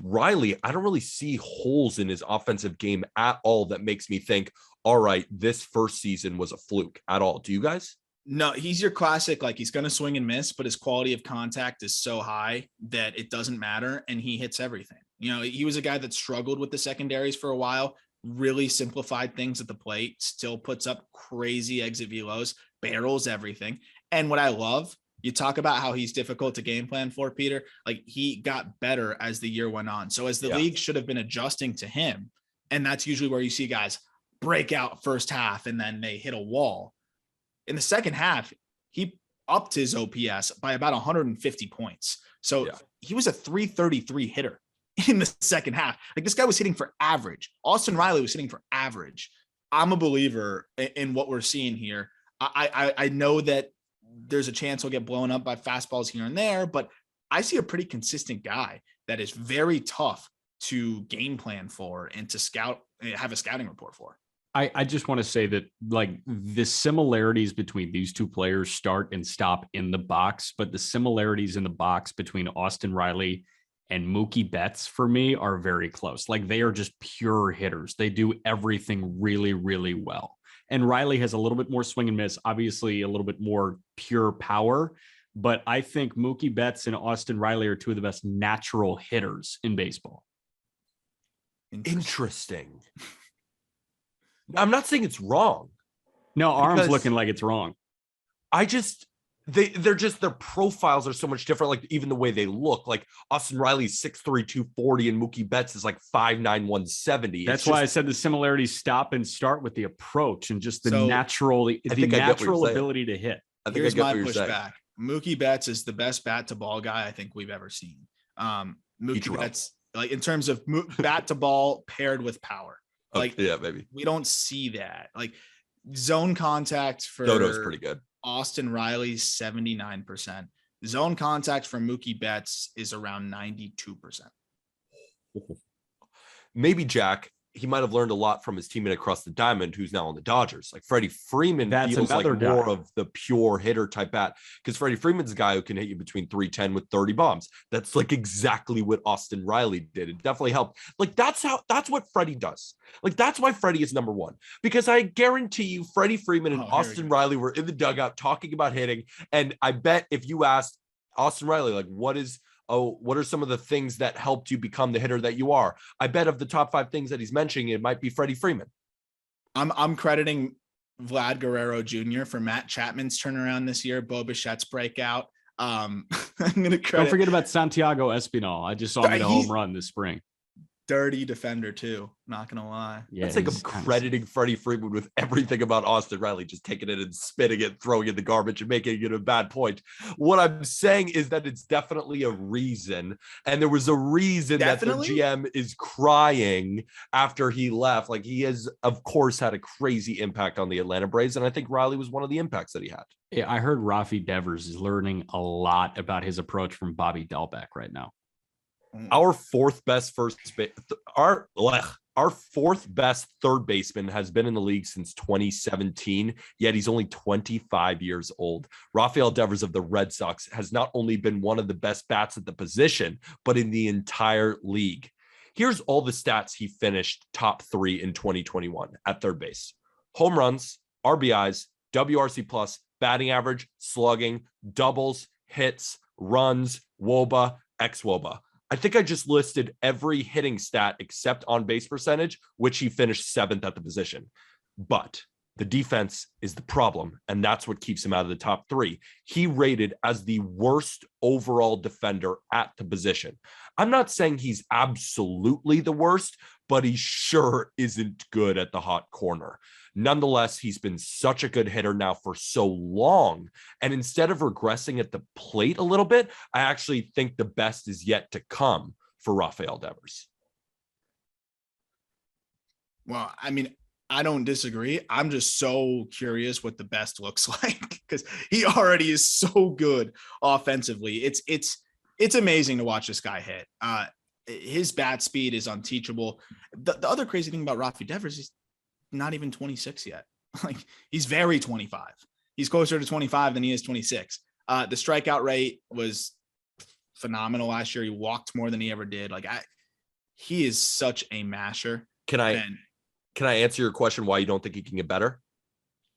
B: Reilly, I don't really see holes in his offensive game at all that makes me think, all right, this first season was a fluke at all. Do you guys?
C: No, he's your classic, like he's going to swing and miss, but his quality of contact is so high that it doesn't matter. And he hits everything. He was a guy that struggled with the secondaries for a while, really simplified things at the plate, still puts up crazy exit velos, barrels everything. And what I love, you talk about how he's difficult to game plan for, Peter, like he got better as the year went on. So as the league should have been adjusting to him, and that's usually where you see guys break out first half and then they hit a wall. In the second half, he upped his OPS by about 150 points. So he was a 333 hitter in the second half. Like this guy was hitting for average. Austin Riley was hitting for average. I'm a believer in what we're seeing here. I know that there's a chance he'll get blown up by fastballs here and there, but I see a pretty consistent guy that is very tough to game plan for and to have a scouting report for.
A: I just want to say that like the similarities between these two players start and stop in the box, but the similarities in the box between Austin Riley and Mookie Betts for me are very close. Like they are just pure hitters. They do everything really, really well. And Reilly has a little bit more swing and miss, obviously a little bit more pure power, but I think Mookie Betts and Austin Riley are two of the best natural hitters in baseball.
B: Interesting. I'm not saying it's wrong.
A: No, Aram's looking like it's wrong.
B: They're just, their profiles are so much different. Like even the way they look, like Austin Riley's 6'3", 240 and Mookie Betts is like 5'9", 170.
A: That's why I said the similarities stop and start with the approach and just the natural ability to hit.
C: Here's my pushback. Mookie Betts is the best bat to ball guy I think we've ever seen. Mookie Betts like in terms of bat to ball paired with power. Like,
B: yeah, maybe
C: we don't see that. Like zone contact for
B: Dodo's pretty good.
C: Austin Reilly, 79%. Zone contact for Mookie Betts is around 92%.
B: Maybe Jack, he might have learned a lot from his teammate across the diamond, who's now on the Dodgers. Like Freddie Freeman feels like more of the pure hitter type bat, because Freddie Freeman's a guy who can hit you between 310 with 30 bombs. That's like exactly what Austin Reilly did. It definitely helped. Like that's what Freddie does. Like that's why Freddie is number one, because I guarantee you Freddie Freeman and Austin Reilly were in the dugout talking about hitting. And I bet if you asked Austin Reilly, like, what are some of the things that helped you become the hitter that you are? I bet of the top 5 things that he's mentioning, it might be Freddie Freeman.
C: I'm crediting Vlad Guerrero Jr. for Matt Chapman's turnaround this year, Bo Bichette's breakout. I'm going to credit.
A: Don't forget about Santiago Espinal. I just saw him hit a home run this spring.
C: Dirty defender too, not gonna lie.
B: Yeah, it's like I'm crediting Freddie Freeman with everything about Austin Reilly, just taking it and spinning it, throwing it in the garbage and making it a bad point. What I'm saying is that it's definitely a reason, and there was a reason that the GM is crying after he left. Like he has, of course, had a crazy impact on the Atlanta Braves, and I think Reilly was one of the impacts that he had.
A: Yeah, I heard Raphael Devers is learning a lot about his approach from Bobby Dalbec right now.
B: Our fourth best our fourth best third baseman has been in the league since 2017, yet he's only 25 years old. Raphael Devers of the Red Sox has not only been one of the best bats at the position, but in the entire league. Here's all the stats he finished top 3 in 2021 at third base: home runs, RBIs, WRC plus, batting average, slugging, doubles, hits, runs, WOBA, xWOBA. I think I just listed every hitting stat except on base percentage, which he finished 7th at the position. But the defense is the problem, and that's what keeps him out of the top 3. He rated as the worst overall defender at the position. I'm not saying he's absolutely the worst, but he sure isn't good at the hot corner. Nonetheless, he's been such a good hitter now for so long. And instead of regressing at the plate a little bit, I actually think the best is yet to come for Raphael Devers.
C: Well, I mean, I don't disagree. I'm just so curious what the best looks like, because he already is so good offensively. It's amazing to watch this guy hit. His bat speed is unteachable. The other crazy thing about Raphael Devers is not even 26 yet. Like he's very 25. He's closer to 25 than he is 26. The strikeout rate was phenomenal last year. He walked more than he ever did. He is such a masher.
B: Can I answer your question why you don't think he can get better?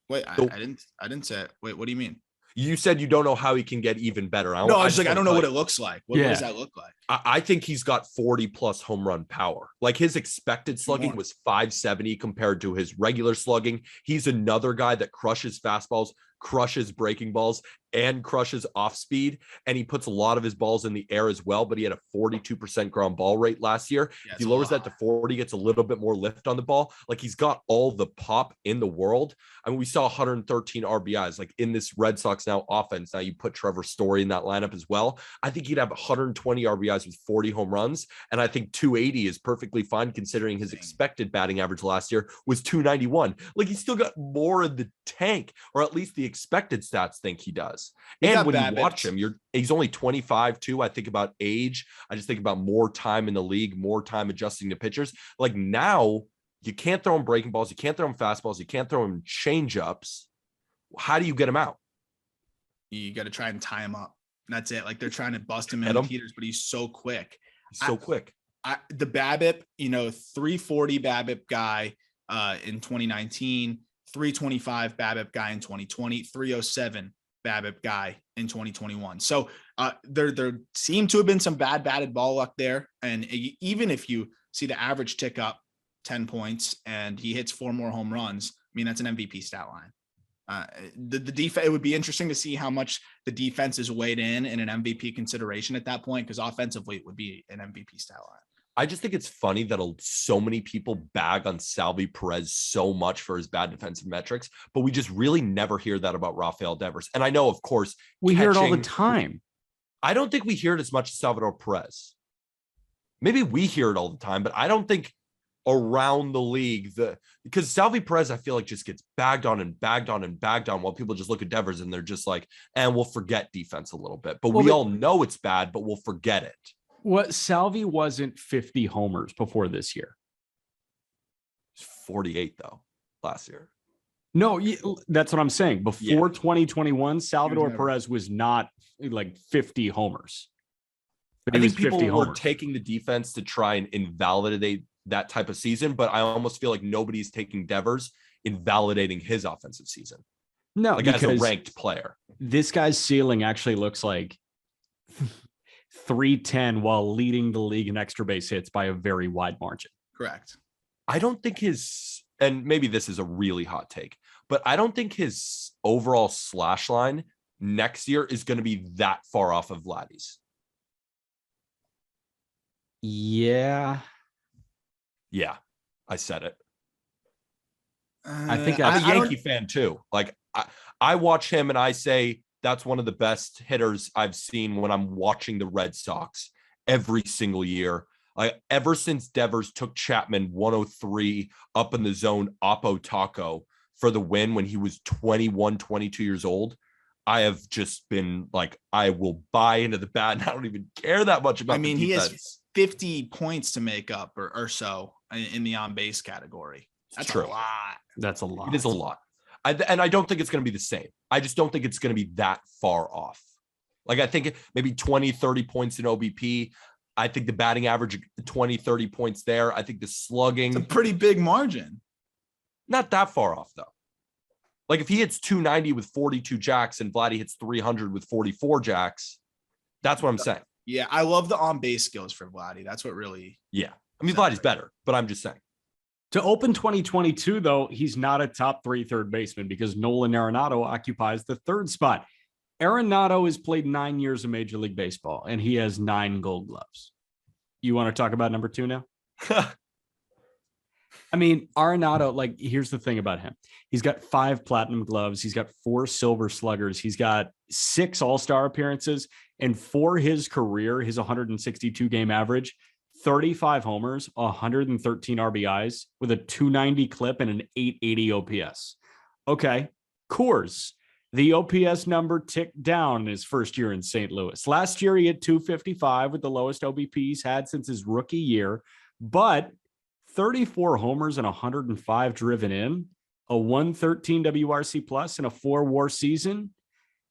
C: Wait, I didn't say it. Wait, what do you mean?
B: You said you don't know how he can get even better.
C: I don't know what it looks like. What does that look like?
B: I think he's got 40 plus home run power. Like his expected slugging was 570 compared to his regular slugging. He's another guy that crushes fastballs, crushes breaking balls, and crushes off speed. And he puts a lot of his balls in the air as well, but he had a 42% ground ball rate last year. If he lowers that to 40, gets a little bit more lift on the ball. Like he's got all the pop in the world. I mean, we saw 113 RBIs like in this Red Sox now offense. Now you put Trevor Story in that lineup as well. I think he'd have 120 RBIs with 40 home runs. And I think 280 is perfectly fine considering his expected batting average last year was 291. Like he's still got more in the tank, or at least the expected stats think he does. And when you watch him, he's only 25 too. I think about age. I just think about more time in the league, more time adjusting to pitchers. Like now you can't throw him breaking balls. You can't throw him fastballs. You can't throw him change ups. How do you get him out?
C: You got to try and tie him up. That's it. Like they're trying to bust him in the heaters, but he's so quick. The BABIP, 340 BABIP guy in 2019, 325 BABIP guy in 2020, 307 BABIP guy in 2021. So there seemed to have been some bad batted ball luck there. And even if you see the average tick up 10 points and he hits 4 more home runs, I mean, that's an MVP stat line. The defense, it would be interesting to see how much the defense is weighed in an MVP consideration at that point, because offensively it would be an MVP stat line.
B: I just think it's funny that so many people bag on Salvi Perez so much for his bad defensive metrics, but we just really never hear that about Raphael Devers. And I know, of course,
A: we hear it all the time.
B: I don't think we hear it as much as Salvador Perez. maybe we hear it all the time, but I don't think around the league, because Salvi Perez, I feel like just gets bagged on and bagged on and bagged on while people just look at Devers and they're just like, and we'll forget defense a little bit. But we all know it's bad, but we'll forget it.
A: What Salvi wasn't 50 homers before this year.
B: 48 though last year.
A: No, that's what I'm saying. Before 2021, Salvador Perez was not like 50 homers.
B: I think people were taking the defense to try and invalidate that type of season, but I almost feel like nobody's taking Devers invalidating his offensive season.
A: No,
B: like as a ranked player.
A: This guy's ceiling actually looks like 310 while leading the league in extra base hits by a very wide margin.
C: Correct.
B: I don't think and maybe this is a really hot take, but I don't think his overall slash line next year is going to be that far off of Vladdy's.
A: Yeah,
B: I said it.
A: I think
B: I'm a Yankee fan too. Like I watch him and I say that's one of the best hitters I've seen when I'm watching the Red Sox every single year. Ever since Devers took Chapman 103 up in the zone, Oppo Taco for the win when he was 21, 22 years old, I have just been like, I will buy into the bat, and I don't even care that much about the defense.
C: He has 50 points to make up or so in the on-base category. That's true. A lot.
A: That's a lot.
B: It is a lot. And I don't think it's going to be the same. I just don't think it's going to be that far off. Like, I think maybe 20, 30 points in OBP. I think the batting average, 20, 30 points there. I think the slugging.
C: It's a pretty big margin.
B: Not that far off, though. Like, if he hits 290 with 42 jacks and Vladdy hits 300 with 44 jacks, that's what I'm saying.
C: Yeah, I love the on-base skills for Vladdy. That's what really...
B: Yeah. I mean, Vladdy's better, but I'm just saying.
A: To open 2022, though, he's not a top 3 third baseman because Nolan Aronado occupies the third spot. Arenado has played 9 years of Major League Baseball, and he has 9 Gold Gloves. You want to talk about number 2 now? I mean, Arenado, like, here's the thing about him. He's got 5 Platinum Gloves. He's got 4 Silver Sluggers. He's got 6 All-Star appearances. And for his career, his 162 game average, 35 homers, 113 RBIs with a 290 clip and an 880 OPS. Okay, Coors. The OPS number ticked down in his first year in St. Louis. Last year, he had 255 with the lowest OBP he's had since his rookie year, but 34 homers and 105 driven in, a 113 WRC plus and a 4 WAR season.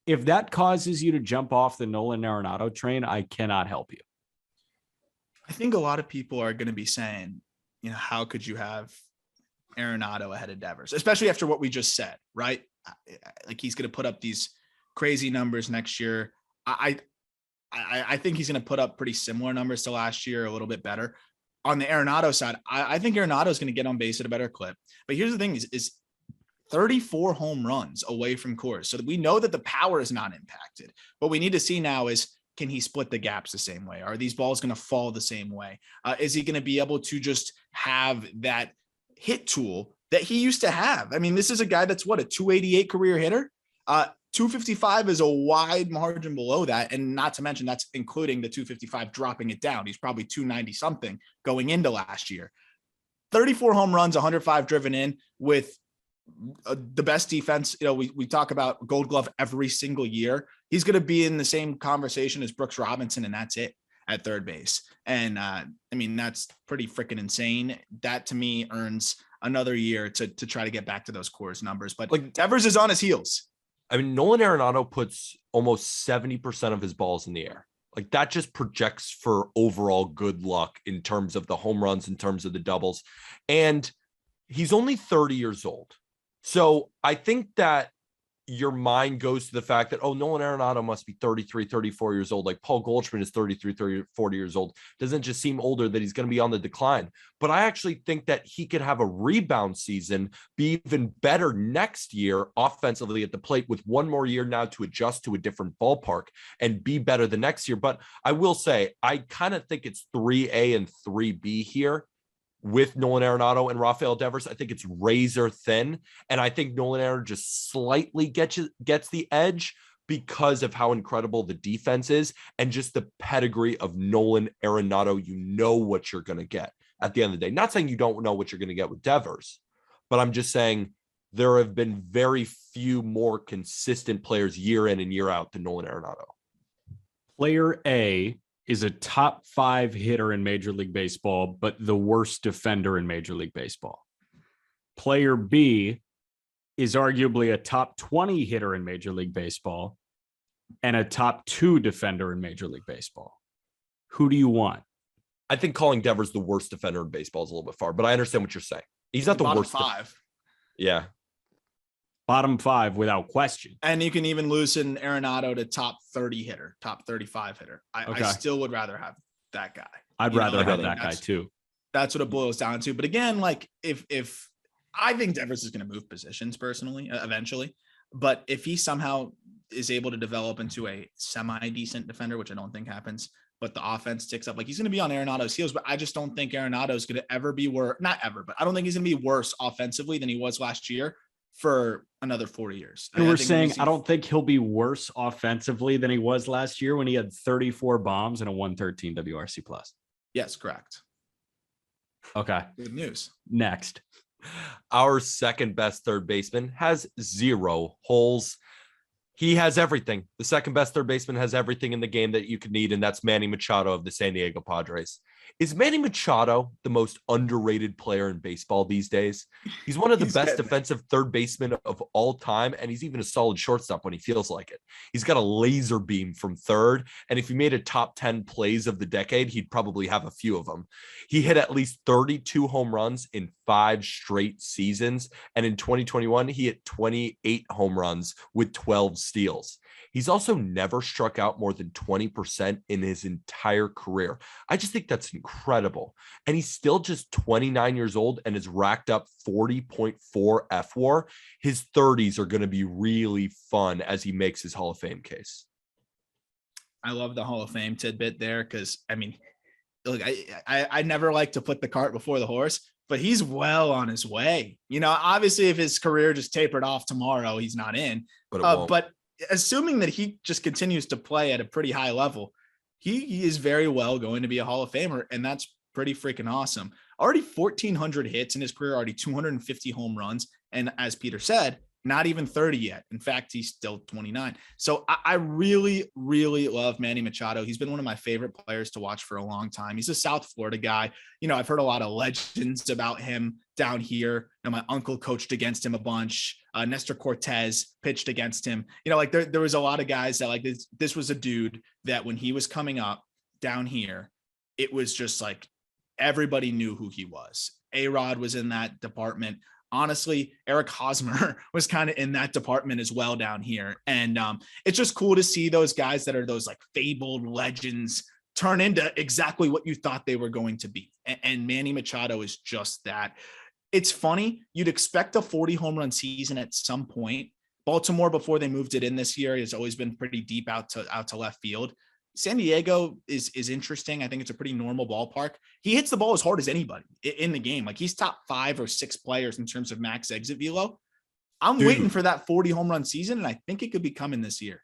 A: If that causes you to jump off the Nolan Arenado train, I cannot help you.
C: I think a lot of people are going to be saying, you know, how could you have Arenado ahead of Devers, especially after what we just said, right? Like, he's going to put up these crazy numbers next year. I think he's going to put up pretty similar numbers to last year, a little bit better. On the Arenado side, I think Arenado is going to get on base at a better clip. But here's the thing is 34 home runs away from Coors. So we know that the power is not impacted. What we need to see now is, can he split the gaps the same way? Are these balls going to fall the same way? Is he going to be able to just have that hit tool that he used to have? I mean, this is a guy that's a 288 career hitter. 255 is a wide margin below that. And not to mention, that's including the 255 dropping it down. He's probably 290 something going into last year. 34 home runs, 105 driven in with the best defense. You know, we talk about Gold Glove every single year. He's going to be in the same conversation as Brooks Robinson, and that's it at third base. And I mean, that's pretty freaking insane. That to me earns another year to try to get back to those Coors numbers. But like, Devers is on his heels.
B: I mean, Nolan Arenado puts almost 70% of his balls in the air. Like, that just projects for overall good luck in terms of the home runs, in terms of the doubles. And he's only 30 years old. So I think that your mind goes to the fact that, oh, Nolan Arenado must be 33, 34 years old. Like, Paul Goldschmidt is 33, 30, 40 years old. Doesn't just seem older that he's going to be on the decline. But I actually think that he could have a rebound season, be even better next year offensively at the plate with one more year now to adjust to a different ballpark and be better the next year. But I will say, I kind of think it's 3A and 3B here with Nolan Arenado and Raphael Devers. I think it's razor thin. And I think Nolan Arenado just slightly gets the edge, because of how incredible the defense is and just the pedigree of Nolan Aronado. You know what you're going to get at the end of the day. Not saying you don't know what you're going to get with Devers, but I'm just saying there have been very few more consistent players year in and year out than Nolan Aronado.
A: Player A is a top 5 hitter in Major League Baseball, but the worst defender in Major League Baseball. Player B is arguably a top 20 hitter in Major League Baseball and a top 2 defender in Major League Baseball. Who do you want?
B: I think calling Devers the worst defender in baseball is a little bit far, but I understand what you're saying. He's not the worst.
C: 5.
B: Yeah.
A: Bottom 5 without question.
C: And you can even loosen Arenado to top 30 hitter, top 35 hitter. I still would rather have that guy.
A: I'd rather have that guy too.
C: That's what it boils down to. But again, like if I think Devers is going to move positions personally, eventually, but if he somehow is able to develop into a semi-decent defender, which I don't think happens, but the offense ticks up, like he's going to be on Arenado's heels, but I just don't think Arenado is going to ever be worse. Not ever, but I don't think he's going to be worse offensively than he was last year for another 4 years.
A: And we're saying, I don't think he'll be worse offensively than he was last year when he had 34 bombs and a 113 WRC plus.
C: Yes, correct.
A: Okay.
C: Good news.
A: Next.
B: Our second best third baseman has 0 holes. He has everything. The second best third baseman has everything in the game that you could need, and that's Manny Machado of the San Diego Padres. Is Manny Machado the most underrated player in baseball these days? He's one of the best defensive third basemen of all time, and he's even a solid shortstop when he feels like it. He's got a laser beam from third, and if he made a top 10 plays of the decade, he'd probably have a few of them. He hit at least 32 home runs in 5 straight seasons, and in 2021, he hit 28 home runs with 12 steals. He's also never struck out more than 20% in his entire career. I just think that's incredible. And he's still just 29 years old and has racked up 40.4 F-WAR. His 30s are going to be really fun as he makes his Hall of Fame case.
C: I love the Hall of Fame tidbit there because, I mean, look, I never like to put the cart before the horse, but he's well on his way. You know, obviously, if his career just tapered off tomorrow, he's not in. But assuming that he just continues to play at a pretty high level, he is very well going to be a Hall of Famer, and that's pretty freaking awesome. Already 1,400 hits in his career, already 250 home runs, and as Peter said, not even 30 yet. In fact, he's still 29. So I really, really love Manny Machado. He's been one of my favorite players to watch for a long time. He's a South Florida guy. You know, I've heard a lot of legends about him down here. You know, my uncle coached against him a bunch. Nestor Cortez pitched against him. You know, like there was a lot of guys that like this was a dude that when he was coming up down here, it was just like everybody knew who he was. A-Rod was in that department. Honestly, Eric Hosmer was kind of in that department as well down here. And it's just cool to see those guys that are those like fabled legends turn into exactly what you thought they were going to be. And Manny Machado is just that. It's funny. You'd expect a 40 home run season at some point. Baltimore, before they moved it in this year, has always been pretty deep out to left field. San Diego is interesting. I think it's a pretty normal ballpark. He hits the ball as hard as anybody in the game. Like he's top 5 or 6 players in terms of max exit velo. I'm waiting for that 40 home run season, and I think it could be coming this year.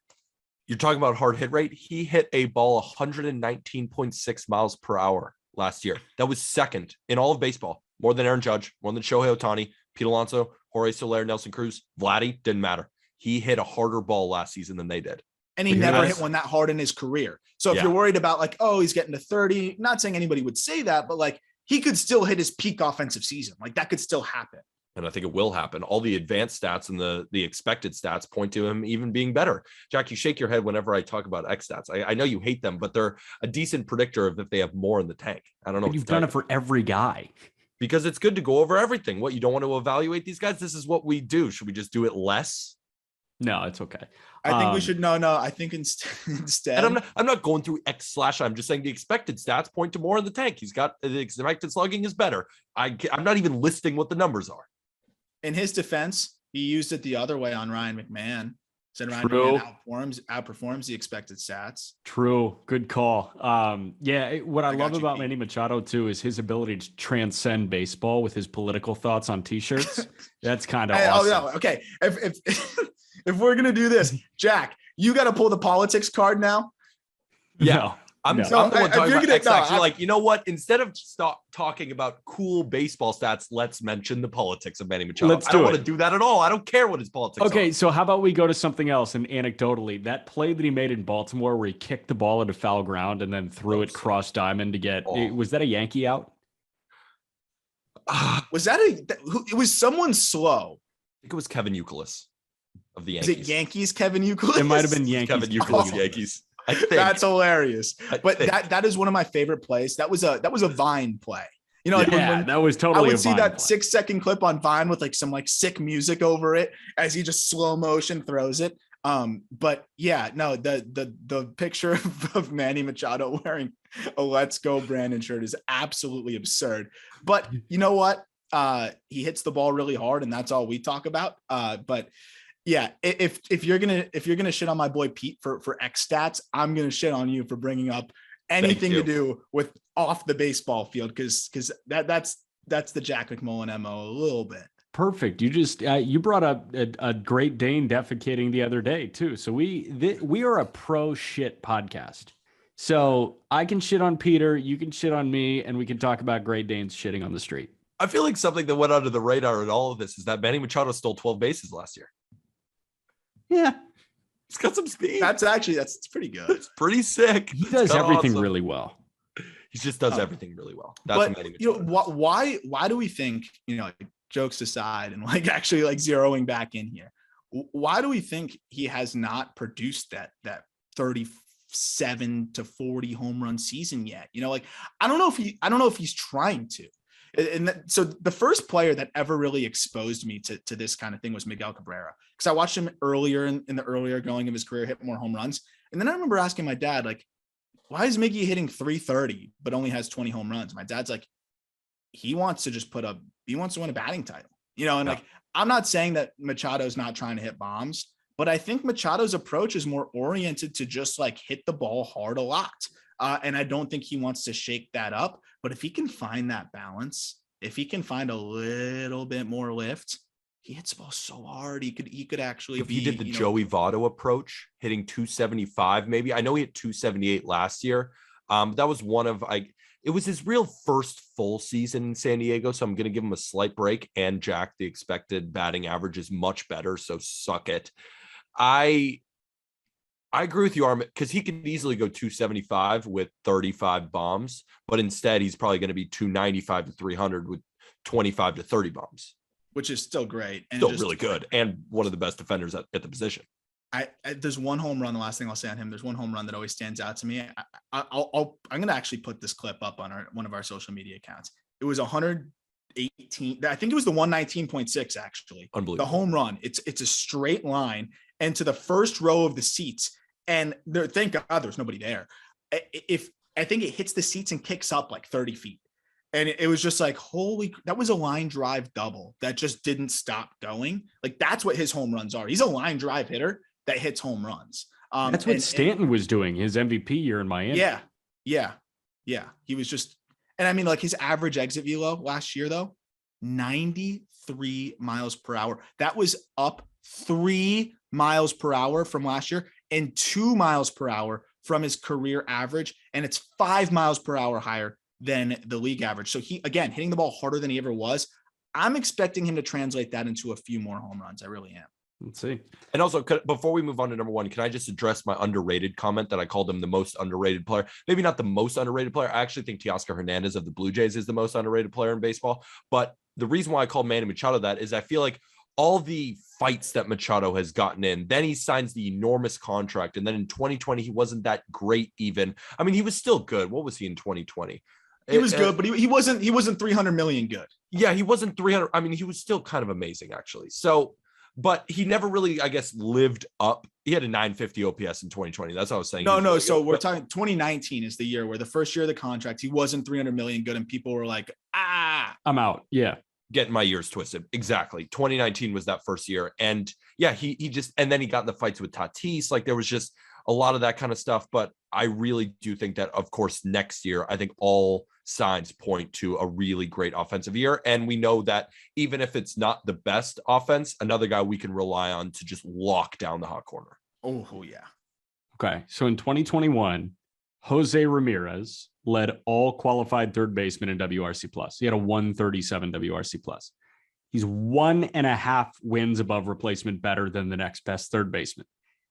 B: You're talking about hard hit rate. He hit a ball 119.6 miles per hour last year. That was second in all of baseball, more than Aaron Judge, more than Shohei Ohtani, Pete Alonso, Jorge Soler, Nelson Cruz, Vladdy. Didn't matter. He hit a harder ball last season than they did.
C: And he never hit one that hard in his career. So if you're worried about like, oh, he's getting to 30, not saying anybody would say that, but like he could still hit his peak offensive season. Like that could still happen.
B: And I think it will happen. All the advanced stats and the expected stats point to him even being better. Jack, you shake your head whenever I talk about X stats. I know you hate them, but they're a decent predictor of if they have more in the tank. I don't know.
A: You've done it for every guy.
B: Because it's good to go over everything. What, you don't want to evaluate these guys? This is what we do. Should we just do it less?
A: No, it's okay.
C: I think we should. No. I think instead.
B: And I'm not going through X/. I'm just saying the expected stats point to more in the tank. He's got the expected slugging is better. I'm not even listing what the numbers are.
C: In his defense, he used it the other way on Ryan McMahon. Said Ryan McMahon outperforms the expected stats.
A: True. Good call. What I love about Manny Machado too is his ability to transcend baseball with his political thoughts on t-shirts. That's kind of awesome.
C: Oh, no. Okay. If we're going to do this, Jack, You got to pull the politics card now.
B: Yeah.
A: No.
B: I'm the one talking about X-Factor. You're like, you know what? Instead of stop talking about cool baseball stats, let's mention the politics of Manny Machado. I don't want to do that at all. I don't care what his politics are.
A: Okay, so how about we go to something else? And anecdotally, that play that he made in Baltimore where he kicked the ball into foul ground and then threw it cross diamond to get, was that a Yankee out?
C: Was that it was someone slow.
B: I think it was Kevin Youkilis of the Yankees.
C: Is it Yankees, Kevin Youkilis?
A: It might have been Yankees.
B: Kevin Youkilis of the Yankees.
C: That's hilarious. But that is one of my favorite plays. That was a Vine play. You know, like when
A: that was totally.
C: I would see that 6-second clip on Vine with like some like sick music over it as he just slow motion throws it. But yeah, no, the picture of Manny Machado wearing a "Let's Go Brandon" shirt is absolutely absurd. But you know what? He hits the ball really hard, and that's all we talk about. But yeah, if you're gonna shit on my boy Pete for X stats, I'm gonna shit on you for bringing up anything to do with off the baseball field, because that's the Jack McMullen MO a little bit.
A: Perfect. You just you brought up a Great Dane defecating the other day too. So we are a pro shit podcast. So I can shit on Peter, you can shit on me, and we can talk about Great Danes shitting on the street.
B: I feel like something that went under the radar in all of this is that Manny Machado stole 12 bases last year.
A: Yeah.
B: He's got some speed.
C: That's pretty good.
B: It's pretty sick.
A: He does everything really well.
B: He just does everything really well. That's
C: but,
B: what Manny Machado
C: does. Why do we think, jokes aside and like actually like zeroing back in here, why do we think he has not produced that 37 to 40 home run season yet? I don't know if he's trying to. And so the first player that ever really exposed me to this kind of thing was Miguel Cabrera, because I watched him earlier in the earlier going of his career, hit more home runs. And then I remember asking my dad, like, why is Miggy hitting 330 but only has 20 home runs? My dad's like, he wants to win a batting title, and like, I'm not saying that Machado's not trying to hit bombs, but I think Machado's approach is more oriented to just like hit the ball hard a lot. And I don't think he wants to shake that up. But if he can find that balance, if he can find a little bit more lift, he hits the ball so hard. He could actually.
B: If he did the Joey Votto approach, hitting 275, maybe. I know he hit 278 last year. That was it was his real first full season in San Diego. So I'm going to give him a slight break. And Jack, the expected batting average is much better. So suck it. I agree with you, Aram, because he could easily go 275 with 35 bombs, but instead he's probably going to be 295 to 300 with 25 to 30 bombs,
C: which is still great and
B: still really good, and one of the best defenders at the position.
C: There's one home run. The last thing I'll say on him, there's one home run that always stands out to me. I'm going to actually put this clip up on one of our social media accounts. It was 118. I think it was the 119.6 actually.
B: Unbelievable.
C: The home run. It's a straight line and to the first row of the seats. And thank God there's nobody there. I think it hits the seats and kicks up like 30 feet. And it was just like, that was a line drive double that just didn't stop going. Like, that's what his home runs are. He's a line drive hitter that hits home runs.
A: That's what Stanton was doing his MVP year in Miami.
C: Yeah. He was just, and I mean, like, his average exit velo last year, though, 93 miles per hour. That was up 3 miles per hour from last year and 2 miles per hour from his career average. And it's 5 miles per hour higher than the league average. So he, again, hitting the ball harder than he ever was. I'm expecting him to translate that into a few more home runs. I really am.
A: Let's see.
B: And also, before we move on to number one, can I just address my underrated comment that I called him the most underrated player? Maybe not the most underrated player. I actually think Teoscar Hernandez of the Blue Jays is the most underrated player in baseball. But the reason why I called Manny Machado that is I feel like all the fights that Machado has gotten in, then he signs the enormous contract. And then in 2020, he wasn't that great even. I mean, he was still good. What was he in 2020?
C: He was good, but he wasn't 300 million good.
B: Yeah, he wasn't 300. I mean, he was still kind of amazing, actually. So, but he never really, I guess, lived up. He had a 950 OPS in 2020. That's what I was saying.
C: No. Really so we're talking 2019 is the year where the first year of the contract, he wasn't 300 million good. And people were like,
A: I'm out. Yeah.
B: Getting my ears twisted. Exactly. 2019 was that first year. And yeah, he just, and then he got in the fights with Tatis. Like, there was just a lot of that kind of stuff. But I really do think that, of course, next year, I think all signs point to a really great offensive year. And we know that even if it's not the best offense, another guy we can rely on to just lock down the hot corner.
C: Oh, yeah.
A: Okay. So in 2021, Jose Ramirez led all qualified third basemen in WRC plus. He had a 137 WRC plus. He's 1.5 wins above replacement better than the next best third baseman.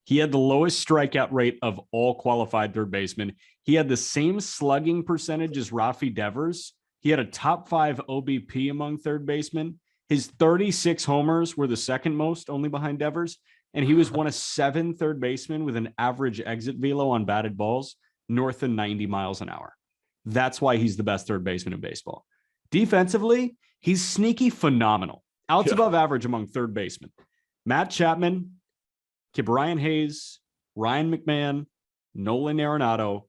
A: He had the lowest strikeout rate of all qualified third basemen. He had the same slugging percentage as Raphael Devers. He had a top 5 OBP among third basemen. His 36 homers were the second most, only behind Devers. And he was one of 7 third basemen with an average exit velo on batted balls north of 90 miles an hour. That's why he's the best third baseman in baseball. Defensively, he's sneaky phenomenal. Outs above average among third basemen. Matt Chapman, Brian Hayes, Ryan McMahon, Nolan Aronado,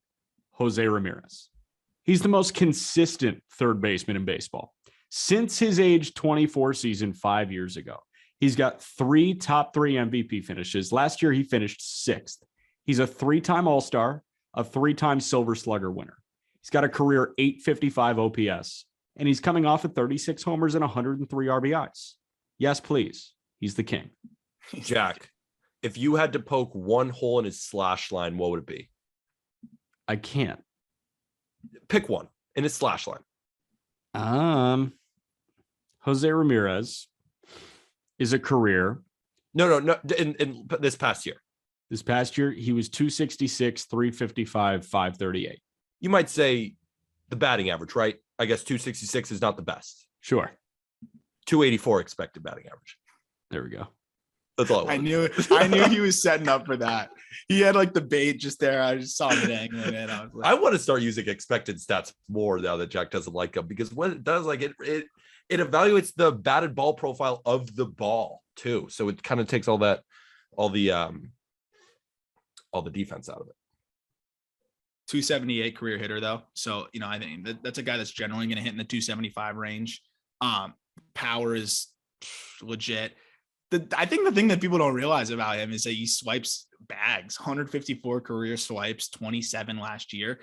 A: Jose Ramirez. He's the most consistent third baseman in baseball. Since his age 24 season 5 years ago, he's got 3 top 3 MVP finishes. Last year, he finished 6th. He's a 3-time All-Star, a 3-time Silver Slugger winner. He's got a career 855 OPS, and he's coming off of 36 homers and 103 RBIs. Yes, please. He's the king.
B: Jack, if you had to poke one hole in his slash line, what would it be?
A: I can't.
B: Pick one in his slash line.
A: Jose Ramirez is a career.
B: No. In this past year.
A: This past year, he was 266, 355, 538.
B: You might say the batting average, right? I guess 266 is not the best.
A: Sure.
B: 284 expected batting average.
A: There we go.
B: That's all
C: I knew he was setting up for that. He had like the bait just there. I just saw him dangling it.
B: I want to start using expected stats more now that Jack doesn't like them, because what it does, like it evaluates the batted ball profile of the ball too. So it kind of takes all the defense out of it.
C: 278 career hitter though. So, I think that's a guy that's generally going to hit in the 275 range. Power is legit. I think the thing that people don't realize about him is that he swipes bags, 154 career swipes, 27 last year.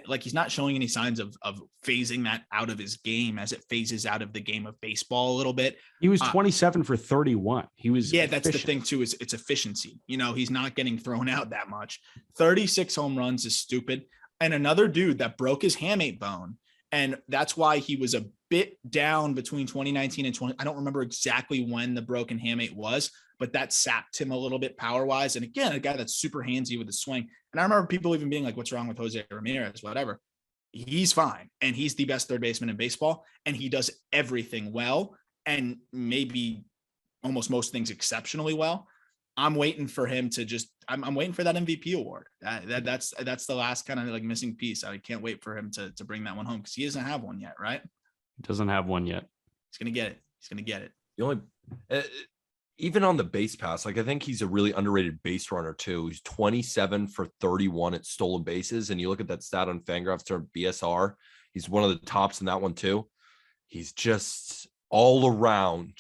C: Like, he's not showing any signs of phasing that out of his game as it phases out of the game of baseball a little bit.
A: He was 27 for 31. He was
C: That's the thing too, is it's efficiency. He's not getting thrown out that much. 36 home runs is stupid. And another dude that broke his hamate bone. And that's why he was a bit down between 2019 and 20. I don't remember exactly when the broken hamate was, but that sapped him a little bit power-wise. And again, a guy that's super handsy with the swing. And I remember people even being like, what's wrong with Jose Ramirez? Whatever. He's fine. And he's the best third baseman in baseball. And he does everything well. And maybe almost most things exceptionally well. I'm waiting for him to I'm waiting for that MVP award. That's the last kind of like missing piece. I can't wait for him to bring that one home, because he doesn't have one yet, right?
A: Doesn't have one yet.
C: He's going to get it. He's going to get it.
B: The only, even on the base pass, like I think he's a really underrated base runner too. He's 27 for 31 at stolen bases. And you look at that stat on Fangraphs or BSR, he's one of the tops in that one too. He's just all around.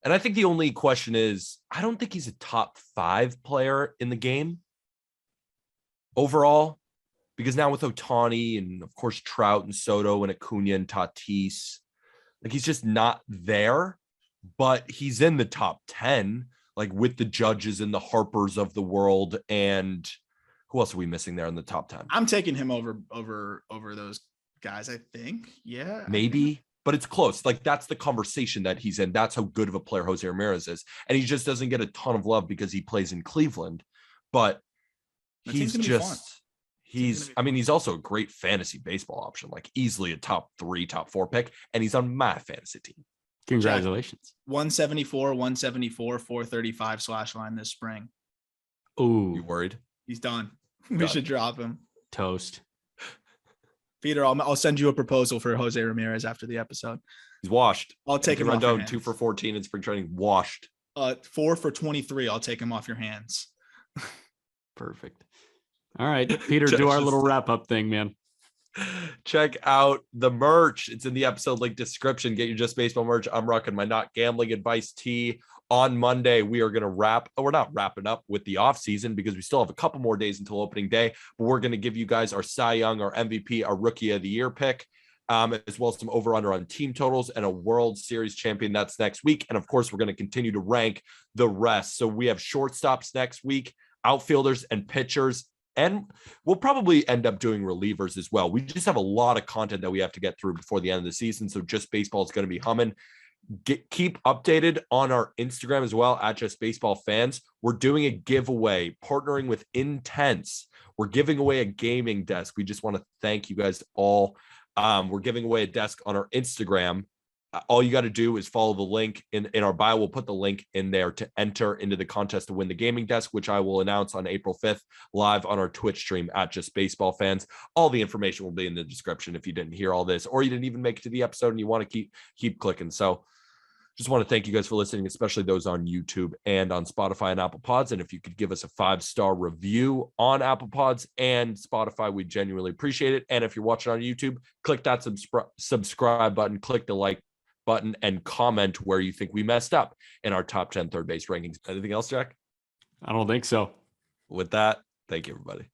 B: And I think the only question is, I don't think he's a top 5 player in the game overall, because now with Ohtani and of course Trout and Soto and Acuna and Tatis, like he's just not there, but he's in the top 10, like with the Judges and the Harpers of the world. And who else are we missing there in the top 10?
C: I'm taking him over those guys, I think. Yeah.
B: Maybe. But it's close. Like that's the conversation that he's in. That's how good of a player Jose Ramirez is. And he just doesn't get a ton of love because he plays in Cleveland. But he's also a great fantasy baseball option, like easily a top 3, top 4 pick. And he's on my fantasy team.
A: Congratulations.
C: 174, 435 slash line this spring.
A: Ooh.
B: You worried?
C: He's done. We should drop him.
A: Toast.
C: Peter, I'll send you a proposal for Jose Ramirez after the episode.
B: He's washed.
C: I'll take him off your hands.
B: 2 for 14 in spring training. Washed.
C: 4 for 23. I'll take him off your hands.
A: Perfect. All right, Peter, do our little wrap up thing, man.
B: Check out the merch. It's in the episode link description. Get your Just Baseball merch. I'm rocking my Not Gambling Advice tee. On Monday, we are going to we're not wrapping up with the off season because we still have a couple more days until opening day, but we're going to give you guys our Cy Young, our MVP, our Rookie of the Year pick. as well as some over-under on team totals and a World Series champion. That's next week. And of course, we're going to continue to rank the rest. So we have shortstops next week, outfielders and pitchers, and we'll probably end up doing relievers as well. We just have a lot of content that we have to get through before the end of the season. So Just Baseball is going to be humming. Keep updated on our Instagram as well at Just Baseball Fans. We're doing a giveaway, partnering with Intense. We're giving away a gaming desk. We just want to thank you guys all. We're giving away a desk on our Instagram. All you got to do is follow the link in our bio. We'll put the link in there to enter into the contest to win the gaming desk, which I will announce on April 5th live on our Twitch stream at Just Baseball Fans. All the information will be in the description if you didn't hear all this, or you didn't even make it to the episode and you want to keep clicking. So just want to thank you guys for listening, especially those on YouTube and on Spotify and Apple Pods. And if you could give us a 5-star review on Apple Pods and Spotify, we genuinely appreciate it. And if you're watching on YouTube, click that subscribe button, click the like button, and comment where you think we messed up in our top 10 third base rankings. Anything else, Jack?
A: I don't think so.
B: With that, thank you, everybody.